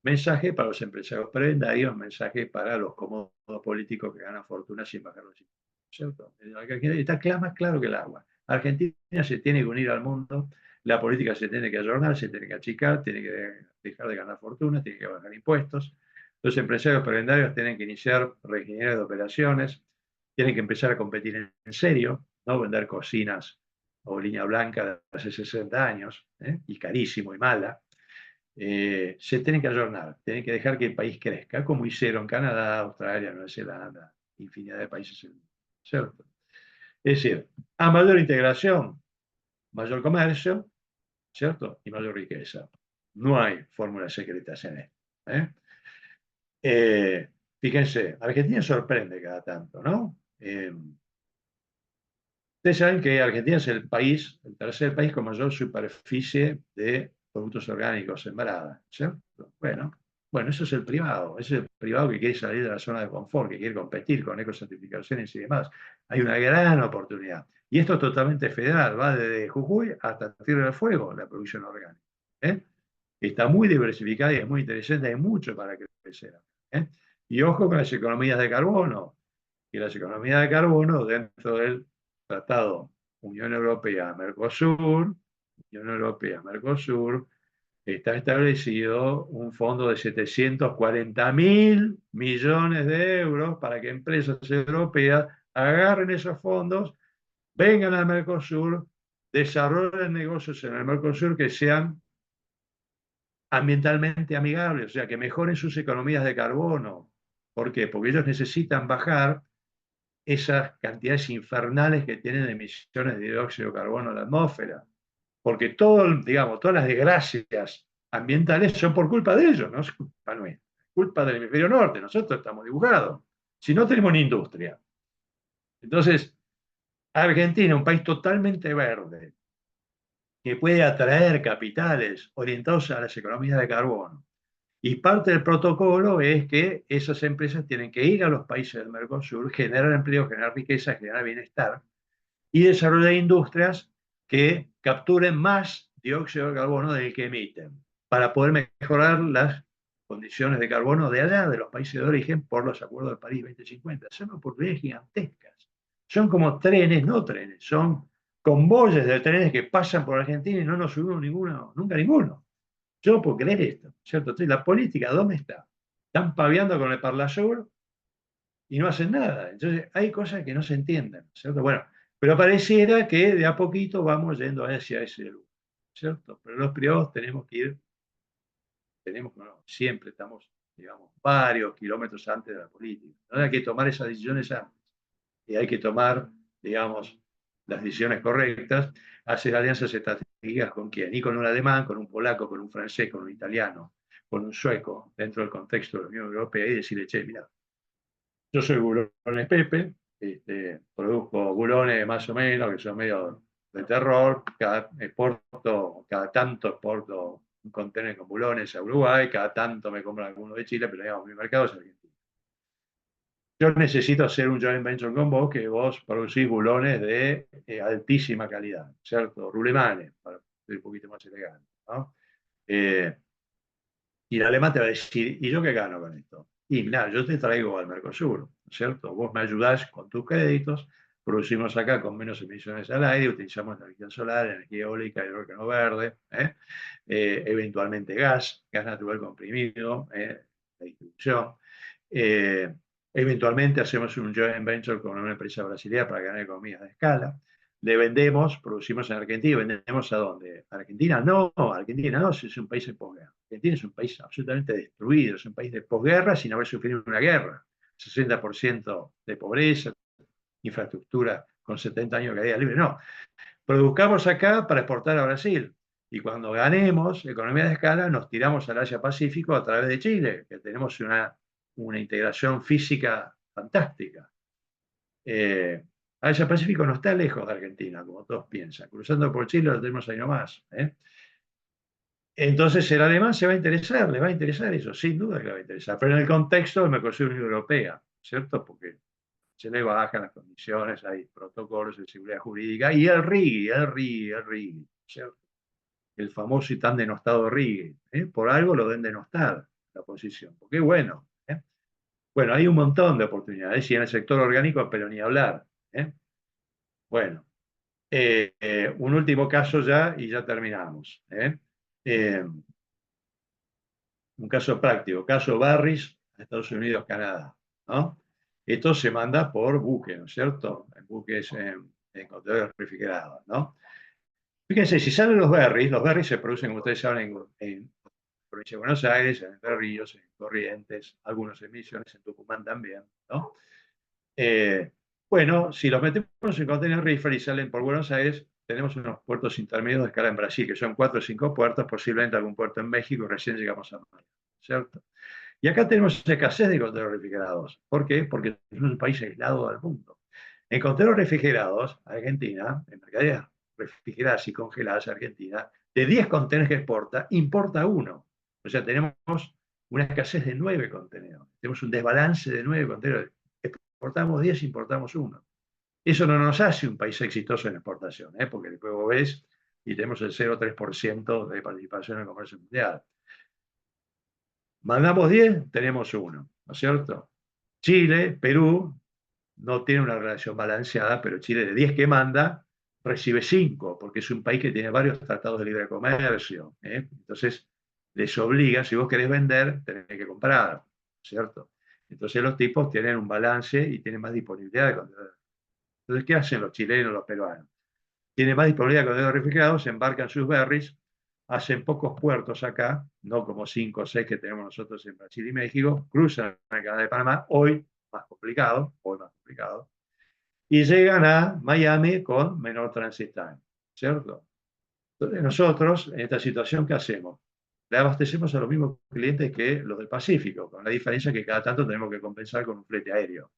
mensaje para los empresarios prebendarios, mensaje para los cómodos políticos que ganan fortuna sin bajar los impuestos. ¿Cierto? Está más claro que el agua. Argentina se tiene que unir al mundo, la política se tiene que ayornar, se tiene que achicar, tiene que dejar de ganar fortuna, tiene que bajar impuestos. Los empresarios prebendarios tienen que iniciar reingeniería de operaciones, tienen que empezar a competir en serio, no vender cocinas o línea blanca de hace 60 años, y carísimo y mala. Se tienen que ayornar, tienen que dejar que el país crezca, como hicieron Canadá, Australia, Nueva Zelanda, infinidad de países en el mundo, ¿cierto? Es decir, a mayor integración, mayor comercio, ¿cierto? Y mayor riqueza. No hay fórmulas secretas en esto. Fíjense, Argentina sorprende cada tanto, ¿no? Ustedes saben que Argentina es el país, el tercer país con mayor superficie de productos orgánicos sembrada, ¿cierto? Bueno, eso es el privado, ese es el privado que quiere salir de la zona de confort, que quiere competir con ecocertificaciones y demás. Hay una gran oportunidad. Y esto es totalmente federal, va desde Jujuy hasta Tierra del Fuego, la producción orgánica. Está muy diversificada y es muy interesante, hay mucho para crecer. Y ojo con las economías de carbono, y las economías de carbono dentro del Tratado Unión Europea-Mercosur, Unión Europea-Mercosur, está establecido un fondo de 740.000 millones de euros para que empresas europeas agarren esos fondos, vengan al Mercosur, desarrollen negocios en el Mercosur que sean ambientalmente amigables, o sea, que mejoren sus economías de carbono. ¿Por qué? Porque ellos necesitan bajar esas cantidades infernales que tienen de emisiones de dióxido de carbono a la atmósfera. Porque digamos, todas las desgracias ambientales son por culpa de ellos, no es culpa nuestra, es culpa del hemisferio norte, nosotros estamos dibujados, si no tenemos ni industria. Entonces, Argentina, un país totalmente verde, que puede atraer capitales orientados a las economías de carbono. Y parte del protocolo es que esas empresas tienen que ir a los países del Mercosur, generar empleo, generar riqueza, generar bienestar y desarrollar industrias que capturen más dióxido de carbono del que emiten para poder mejorar las condiciones de carbono de allá, de los países de origen, por los acuerdos de París 2050. Son oportunidades gigantescas. Son como trenes, no trenes, son convoyes de trenes que pasan por Argentina y no nos subimos ninguno, nunca ninguno. Yo no puedo creer esto, ¿cierto? Entonces, la política, ¿dónde está? Están paviando con el Parlasur y no hacen nada. Entonces, hay cosas que no se entienden, ¿cierto? Bueno, pero pareciera que de a poquito vamos yendo hacia ese lugar, ¿cierto? Pero los privados tenemos que ir, no, siempre estamos, digamos, varios kilómetros antes de la política. ¿No? Hay que tomar esas decisiones antes. Y hay que tomar, digamos, las decisiones correctas, hacer alianzas estratégicas con quién, y con un alemán, con un polaco, con un francés, con un italiano, con un sueco, dentro del contexto de la Unión Europea, y decirle, che, mira, yo soy Bulones Pepe, produzco bulones más o menos, que son medio de terror, cada tanto exporto un contenedor con bulones a Uruguay, cada tanto me compran alguno de Chile, pero digamos, mi mercado es Argentina. Yo necesito hacer un joint venture con vos, que vos producís bulones de altísima calidad, ¿cierto? Rulemanes, para ser un poquito más elegante, ¿no? Y el alemán te va a decir, ¿y yo qué gano con esto? Y mira, yo te traigo al Mercosur, ¿cierto? Vos me ayudás con tus créditos producimos acá con menos emisiones al aire, utilizamos energía solar, energía eólica, hidrógeno verde, eventualmente gas natural comprimido, la distribución. Eventualmente hacemos un joint venture con una empresa brasileña para ganar economías de escala. Le vendemos, producimos en Argentina, ¿vendemos a dónde? ¿Argentina? No, Argentina no, es un país de posguerra. Argentina es un país absolutamente destruido, es un país de posguerra sin haber sufrido una guerra. 60% de pobreza, infraestructura con 70 años de caída libre. No, produzcamos acá para exportar a Brasil. Y cuando ganemos economía de escala, nos tiramos al Asia-Pacífico a través de Chile, que tenemos una integración física fantástica. Asia-Pacífico no está lejos de Argentina, como todos piensan. Cruzando por Chile lo tenemos ahí nomás. Entonces el alemán se va a interesar, le va a interesar eso, sin duda que le va a interesar. Pero en el contexto del Mercosur Unión Europea, ¿cierto? Porque se le bajan las condiciones, hay protocolos de seguridad jurídica, y el RIGI, ¿cierto? El famoso y tan denostado RIGI. Por algo lo deben denostar la oposición, porque bueno. Bueno, hay un montón de oportunidades, y en el sector orgánico, pero ni hablar. Bueno, un último caso ya, y ya terminamos. Un caso práctico, caso Barris, Estados Unidos, Canadá, ¿no? Esto se manda por buque, ¿no es cierto? En buques en contenedores refrigerados, ¿no? Fíjense, si salen los berries se producen, como ustedes saben, en provincia de Buenos Aires, en Entre Ríos, en Corrientes, algunos en Misiones, en Tucumán también, ¿no? Bueno, si los metemos en container reefer y salen por Buenos Aires, tenemos unos puertos intermedios de escala en Brasil, que son 4 o 5 puertos, posiblemente algún puerto en México, y recién llegamos a Miami, ¿cierto? Y acá tenemos escasez de contenedores refrigerados. ¿Por qué? Porque es un país aislado del mundo. En contenedores refrigerados, Argentina, en mercaderías refrigeradas y congeladas, Argentina, de 10 contenedores que exporta, importa 1. O sea, tenemos una escasez de 9 contenedores. Tenemos un desbalance de 9 contenedores. Exportamos 10, importamos 1. Eso no nos hace un país exitoso en exportación, porque después vos ves y tenemos el 0,3% de participación en el comercio mundial. Mandamos 10, tenemos 1, ¿no es cierto? Chile, Perú, no tiene una relación balanceada, pero Chile de 10 que manda, recibe 5, porque es un país que tiene varios tratados de libre comercio. Entonces, les obliga, si vos querés vender, tenés que comprar, ¿cierto? Entonces los tipos tienen un balance y tienen más disponibilidad de contenedores. Entonces, ¿qué hacen los chilenos, los peruanos? Tienen más disponibilidad de contenedores refrigerados, embarcan sus berries, hacen pocos puertos acá, no como 5 o 6 que tenemos nosotros en Brasil y México, cruzan el canal de Panamá, hoy más complicado, y llegan a Miami con menor transit time, ¿cierto? Entonces nosotros, en esta situación, ¿qué hacemos? Le abastecemos a los mismos clientes que los del Pacífico, con la diferencia que cada tanto tenemos que compensar con un flete aéreo,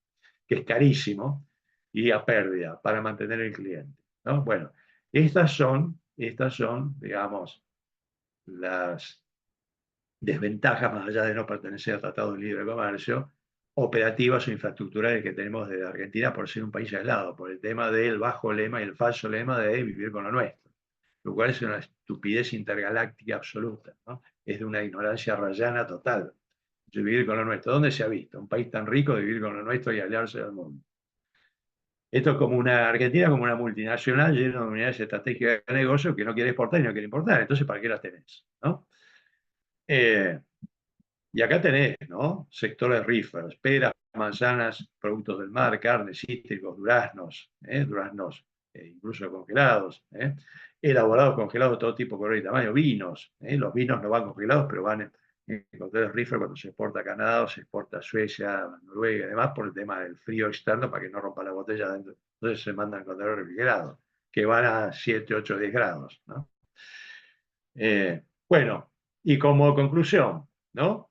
que es carísimo y a pérdida para mantener el cliente, ¿no? Bueno, estas son, digamos, las desventajas, más allá de no pertenecer al Tratado de Libre Comercio, operativas o infraestructurales que tenemos de Argentina por ser un país aislado, por el tema del bajo lema y el falso lema de vivir con lo nuestro, lo cual es una estupidez intergaláctica absoluta, ¿no? Es de una ignorancia rayana total. Vivir con lo nuestro. ¿Dónde se ha visto? Un país tan rico de vivir con lo nuestro y aliarse del mundo. Esto es como una Argentina, como una multinacional llena de unidades estratégicas de negocio que no quiere exportar y no quiere importar. Entonces, ¿para qué las tenés? ¿No? Y acá tenés, ¿no? Sectores ríferos, peras, manzanas, productos del mar, carnes, cítricos, duraznos, incluso congelados, elaborados, congelados de todo tipo, color y tamaño, vinos, los vinos no van congelados, pero van en contenedores ríferos cuando se exporta a Canadá o se exporta a Suecia, a Noruega y demás, por el tema del frío externo para que no rompa la botella adentro. Entonces se mandan contenedores refrigerados, que van a 7, 8, 10 grados, ¿no? Bueno, y como conclusión, ¿no?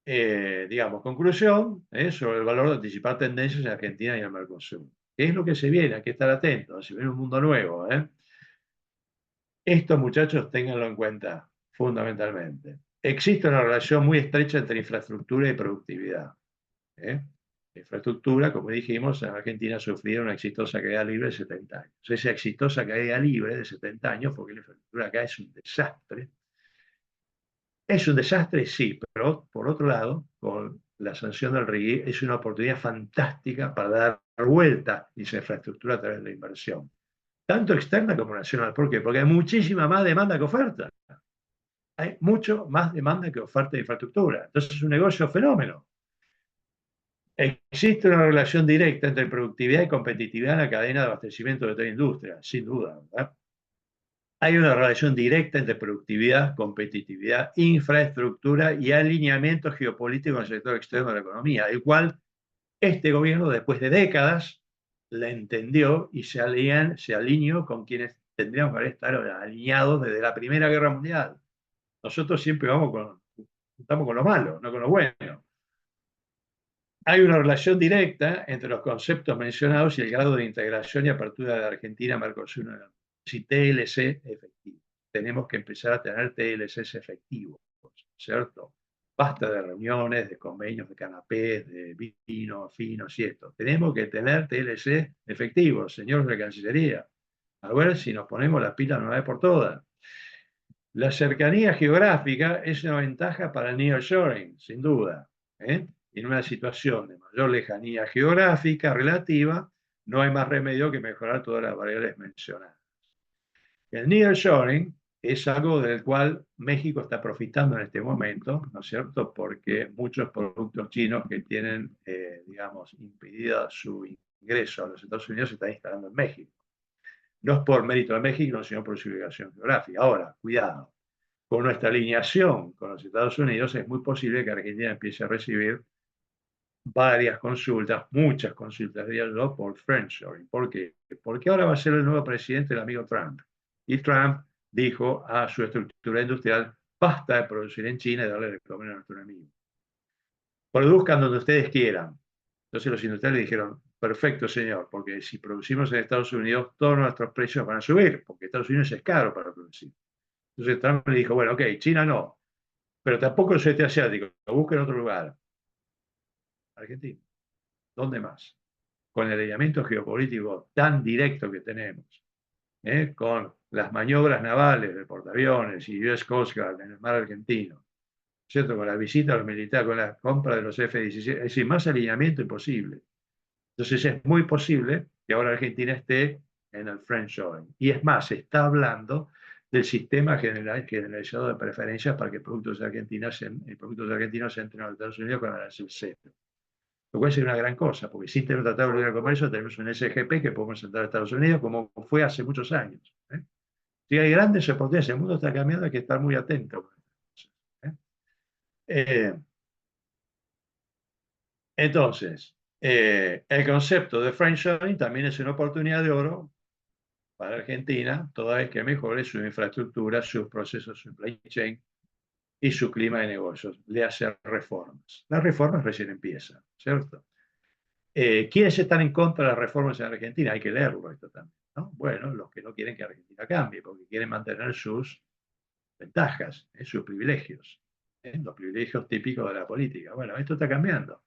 Digamos, conclusión sobre el valor de anticipar tendencias en Argentina y en el Mercosur. ¿Qué es lo que se viene? Hay que estar atentos, se viene un mundo nuevo. Estos muchachos, ténganlo en cuenta, fundamentalmente. Existe una relación muy estrecha entre infraestructura y productividad. La infraestructura, como dijimos, en Argentina ha sufrido una exitosa caída libre de 70 años. Esa exitosa caída libre de 70 años, porque la infraestructura acá es un desastre. Es un desastre, sí, pero por otro lado, con la sanción del RIGI es una oportunidad fantástica para dar vuelta a esa infraestructura a través de la inversión, tanto externa como nacional. ¿Por qué? Porque hay muchísima más demanda que oferta. Hay mucho más demanda que oferta de infraestructura. Entonces es un negocio fenómeno. Existe una relación directa entre productividad y competitividad en la cadena de abastecimiento de toda industria, sin duda, ¿verdad? Hay una relación directa entre productividad, competitividad, infraestructura y alineamiento geopolítico en el sector externo de la economía, el cual este gobierno, después de décadas, la entendió y se alineó con quienes tendríamos que estar alineados desde la Primera Guerra Mundial. Nosotros siempre estamos con lo malo, no con lo bueno. Hay una relación directa entre los conceptos mencionados y el grado de integración y apertura de Argentina a Mercosur. Si TLC efectivo. Tenemos que empezar a tener TLCs efectivos, ¿cierto? Basta de reuniones, de convenios, de canapés, de vinos, finos y esto. Tenemos que tener TLC efectivos, señores de Cancillería. A ver si nos ponemos las pilas una vez por todas. La cercanía geográfica es una ventaja para el nearshoring, sin duda. En una situación de mayor lejanía geográfica relativa, no hay más remedio que mejorar todas las variables mencionadas. El nearshoring es algo del cual México está profitando en este momento, ¿no es cierto? Porque muchos productos chinos que tienen, digamos, impedida su ingreso a los Estados Unidos se están instalando en México. No es por mérito de México, sino por su ubicación geográfica. Ahora, cuidado, con nuestra alineación con los Estados Unidos es muy posible que Argentina empiece a recibir varias consultas, muchas consultas, diría yo, por friendshoring. ¿Por qué? Porque ahora va a ser el nuevo presidente el amigo Trump. Y Trump dijo a su estructura industrial, basta de producir en China y darle de comer a nuestro enemigo. Produzcan donde ustedes quieran. Entonces los industriales dijeron, perfecto señor, porque si producimos en Estados Unidos, todos nuestros precios van a subir, porque Estados Unidos es caro para producir. Entonces Trump le dijo, bueno, ok, China no, pero tampoco el sudeste asiático, busquen otro lugar. Argentina, ¿dónde más? Con el alineamiento geopolítico tan directo que tenemos, con las maniobras navales de portaaviones y US Coast Guard en el mar argentino, ¿cierto? Con la visita a los militares, con la compra de los F-16, es decir, más alineamiento imposible. Entonces es muy posible que ahora Argentina esté en el friendshoring. Y es más, se está hablando del sistema generalizado de preferencias para que productos argentinos entren a los Estados Unidos con arancel cero. Lo cual sería una gran cosa, porque sin tener un tratado de libre comercio tenemos un SGP que podemos entrar a Estados Unidos como fue hace muchos años. Si hay grandes oportunidades, el mundo está cambiando, hay que estar muy atento. Entonces, el concepto de friendshoring también es una oportunidad de oro para Argentina, toda vez que mejore su infraestructura, sus procesos, su supply chain y su clima de negocios. Le hace reformas. Las reformas recién empiezan, ¿cierto? ¿Quiénes están en contra de las reformas en Argentina? Hay que leerlo esto también, ¿no? Bueno, los que no quieren que Argentina cambie, porque quieren mantener sus ventajas, sus privilegios, los privilegios típicos de la política. Bueno, esto está cambiando.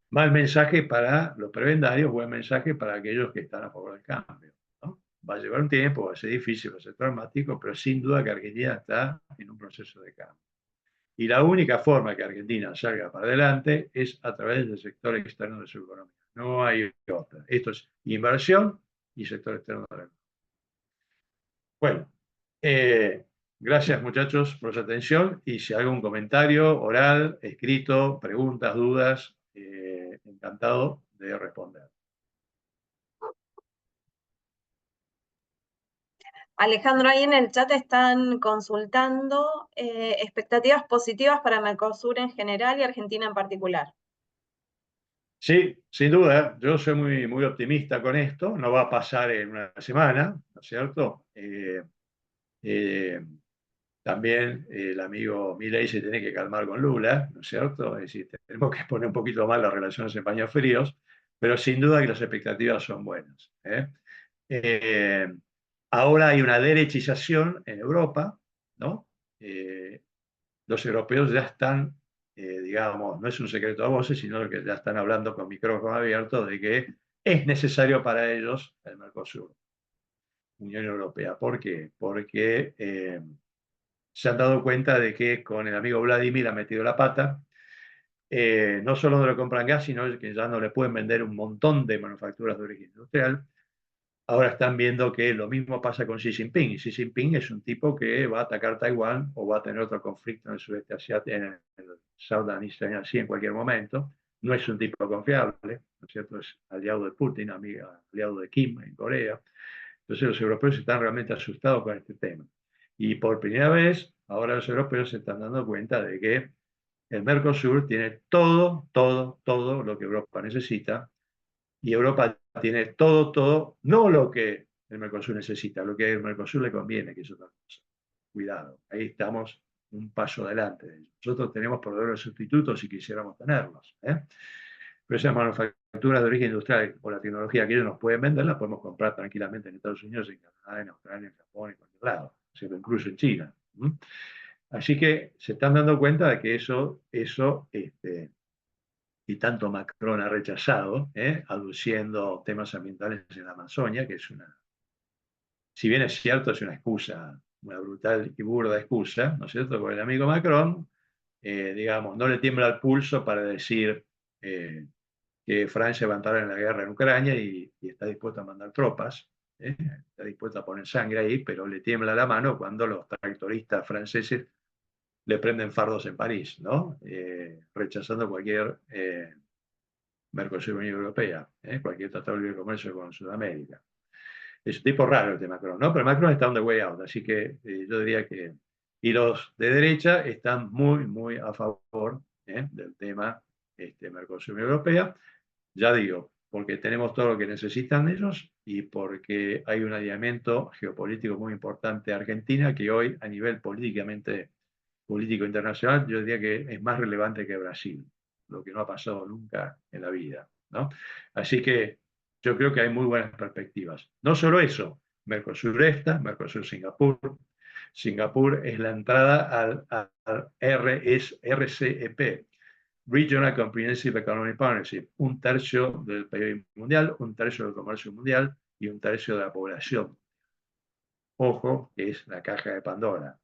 Mal mensaje para los prebendarios, buen mensaje para aquellos que están a favor del cambio, ¿no? Va a llevar un tiempo, va a ser difícil, va a ser traumático, pero sin duda que Argentina está en un proceso de cambio. Y la única forma que Argentina salga para adelante es a través del sector externo de su economía. No hay otra. Esto es inversión y sector externo de la economía. Bueno, gracias muchachos por su atención y si hay algún comentario oral, escrito, preguntas, dudas, encantado de responder. Alejandro, ahí en el chat están consultando expectativas positivas para Mercosur en general y Argentina en particular. Sí, sin duda, yo soy muy optimista con esto, no va a pasar en una semana, ¿no es cierto? También el amigo Milei se tiene que calmar con Lula, ¿no es cierto? Es decir, tenemos que poner un poquito más las relaciones en paños fríos, pero sin duda que las expectativas son buenas. Ahora hay una derechización en Europa, ¿no? Los europeos ya están, digamos, no es un secreto a voces, sino que ya están hablando con micrófono abierto de que es necesario para ellos el Mercosur, Unión Europea. ¿Por qué? Porque se han dado cuenta de que con el amigo Vladimir ha metido la pata no solo no le compran gas, sino que ya no le pueden vender un montón de manufacturas de origen industrial. Ahora están viendo que lo mismo pasa con Xi Jinping. Y Xi Jinping es un tipo que va a atacar Taiwán o va a tener otro conflicto en el sudeste asiático, en el Southern Eastern Asia en cualquier momento. No es un tipo confiable, ¿no es cierto? Es aliado de Putin, aliado de Kim en Corea. Entonces los europeos están realmente asustados con este tema. Y por primera vez, ahora los europeos se están dando cuenta de que el Mercosur tiene todo lo que Europa necesita, y Europa tiene todo, no lo que el Mercosur necesita, lo que el Mercosur le conviene, que es otra cosa. Cuidado, ahí estamos un paso adelante. Nosotros tenemos proveedores sustitutos si quisiéramos tenerlos, ¿eh? Pero esas manufacturas de origen industrial o la tecnología que ellos nos pueden vender, la podemos comprar tranquilamente en Estados Unidos, en Canadá, en Australia, en Japón, en cualquier lado, ¿cierto? Incluso en China. Así que se están dando cuenta de que eso y tanto Macron ha rechazado, aduciendo temas ambientales en la Amazonia, que es una, si bien es cierto, es una excusa, una brutal y burda excusa, ¿no es cierto? Porque el amigo Macron, digamos, no le tiembla el pulso para decir que Francia va a entrar en la guerra en Ucrania y está dispuesto a mandar tropas, está dispuesto a poner sangre ahí, pero le tiembla la mano cuando los tractoristas franceses le prenden fardos en París, ¿no? Rechazando cualquier Mercosur, Unión Europea, cualquier tratado de libre comercio con Sudamérica. Es un tipo raro el de Macron, ¿no? Pero Macron está on the way out, así que yo diría que... Y los de derecha están muy a favor del tema Mercosur, Unión Europea. Ya digo, porque tenemos todo lo que necesitan ellos y porque hay un alineamiento geopolítico muy importante a Argentina, que hoy a nivel político internacional, yo diría que es más relevante que Brasil, lo que no ha pasado nunca en la vida, ¿no? Así que yo creo que hay muy buenas perspectivas. No solo eso, Mercosur Singapur. Singapur es la entrada al RCEP, Regional Comprehensive Economic Partnership, un tercio del PIB mundial, un tercio del comercio mundial y un tercio de la población. Ojo, es la caja de Pandora.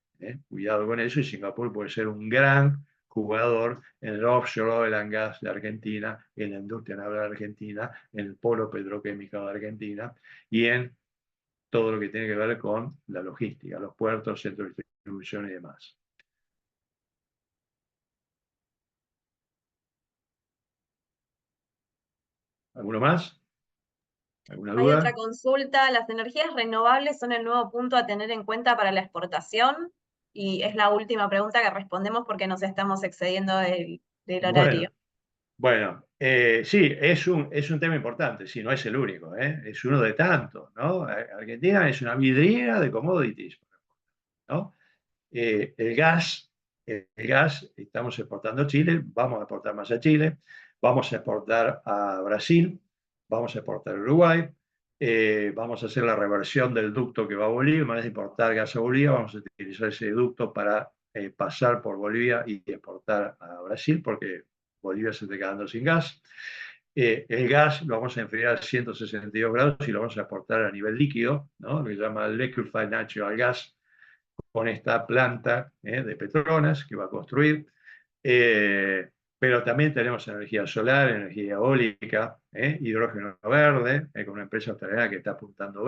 Cuidado con eso, y Singapur puede ser un gran jugador en el offshore oil and gas de Argentina, en la industria naval de Argentina, en el polo petroquímico de Argentina y en todo lo que tiene que ver con la logística, los puertos, centros de distribución y demás. ¿Alguno más? ¿Alguna Hay otra duda? consulta. ¿Las energías renovables son el nuevo punto a tener en cuenta para la exportación? Y es la última pregunta que respondemos porque nos estamos excediendo del horario. Bueno, sí, es un tema importante, sí, no es el único, es uno de tantos, ¿no? Argentina es una vidriera de commodities, ¿no? El gas, estamos exportando a Chile, vamos a exportar más a Chile, vamos a exportar a Brasil, vamos a exportar a Uruguay, vamos a hacer la reversión del ducto que va a Bolivia, en vez de importar gas a Bolivia, vamos a utilizar ese ducto para pasar por Bolivia y exportar a Brasil, porque Bolivia se está quedando sin gas. El gas lo vamos a enfriar a 162 grados y lo vamos a exportar a nivel líquido, ¿no? Lo que se llama Liquefied Natural Gas, con esta planta de Petronas que va a construir. Pero también tenemos energía solar, energía eólica, hidrógeno verde, con una empresa australiana que está apuntando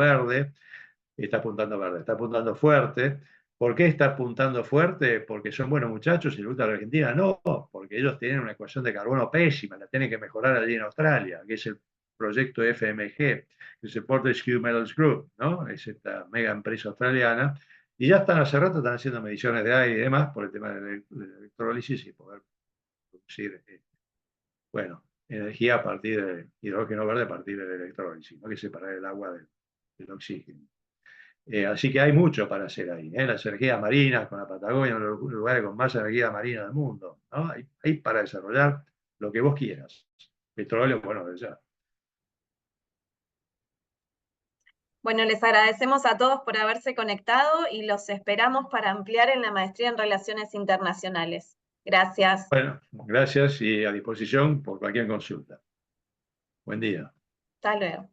está apuntando fuerte. ¿Por qué está apuntando fuerte? ¿Porque son buenos muchachos y les gusta la Argentina? No, porque ellos tienen una ecuación de carbono pésima, la tienen que mejorar allí en Australia, que es el proyecto FMG, que es el Fortescue Metals Group, ¿no? Es esta mega empresa australiana. Y ya están hace rato, están haciendo mediciones de aire y demás por el tema de la electrólisis y poder producir, bueno, energía a partir de hidrógeno verde a partir de la electrólisis, ¿no? Que separar el agua del oxígeno. Así que hay mucho para hacer ahí. Las energías marinas con la Patagonia, uno de los lugares con más energía marina del mundo, ¿no? Hay para desarrollar lo que vos quieras. Petróleo, bueno, ya. Bueno, les agradecemos a todos por haberse conectado y los esperamos para ampliar en la maestría en Relaciones Internacionales. Gracias. Bueno, gracias y a disposición por cualquier consulta. Buen día. Hasta luego.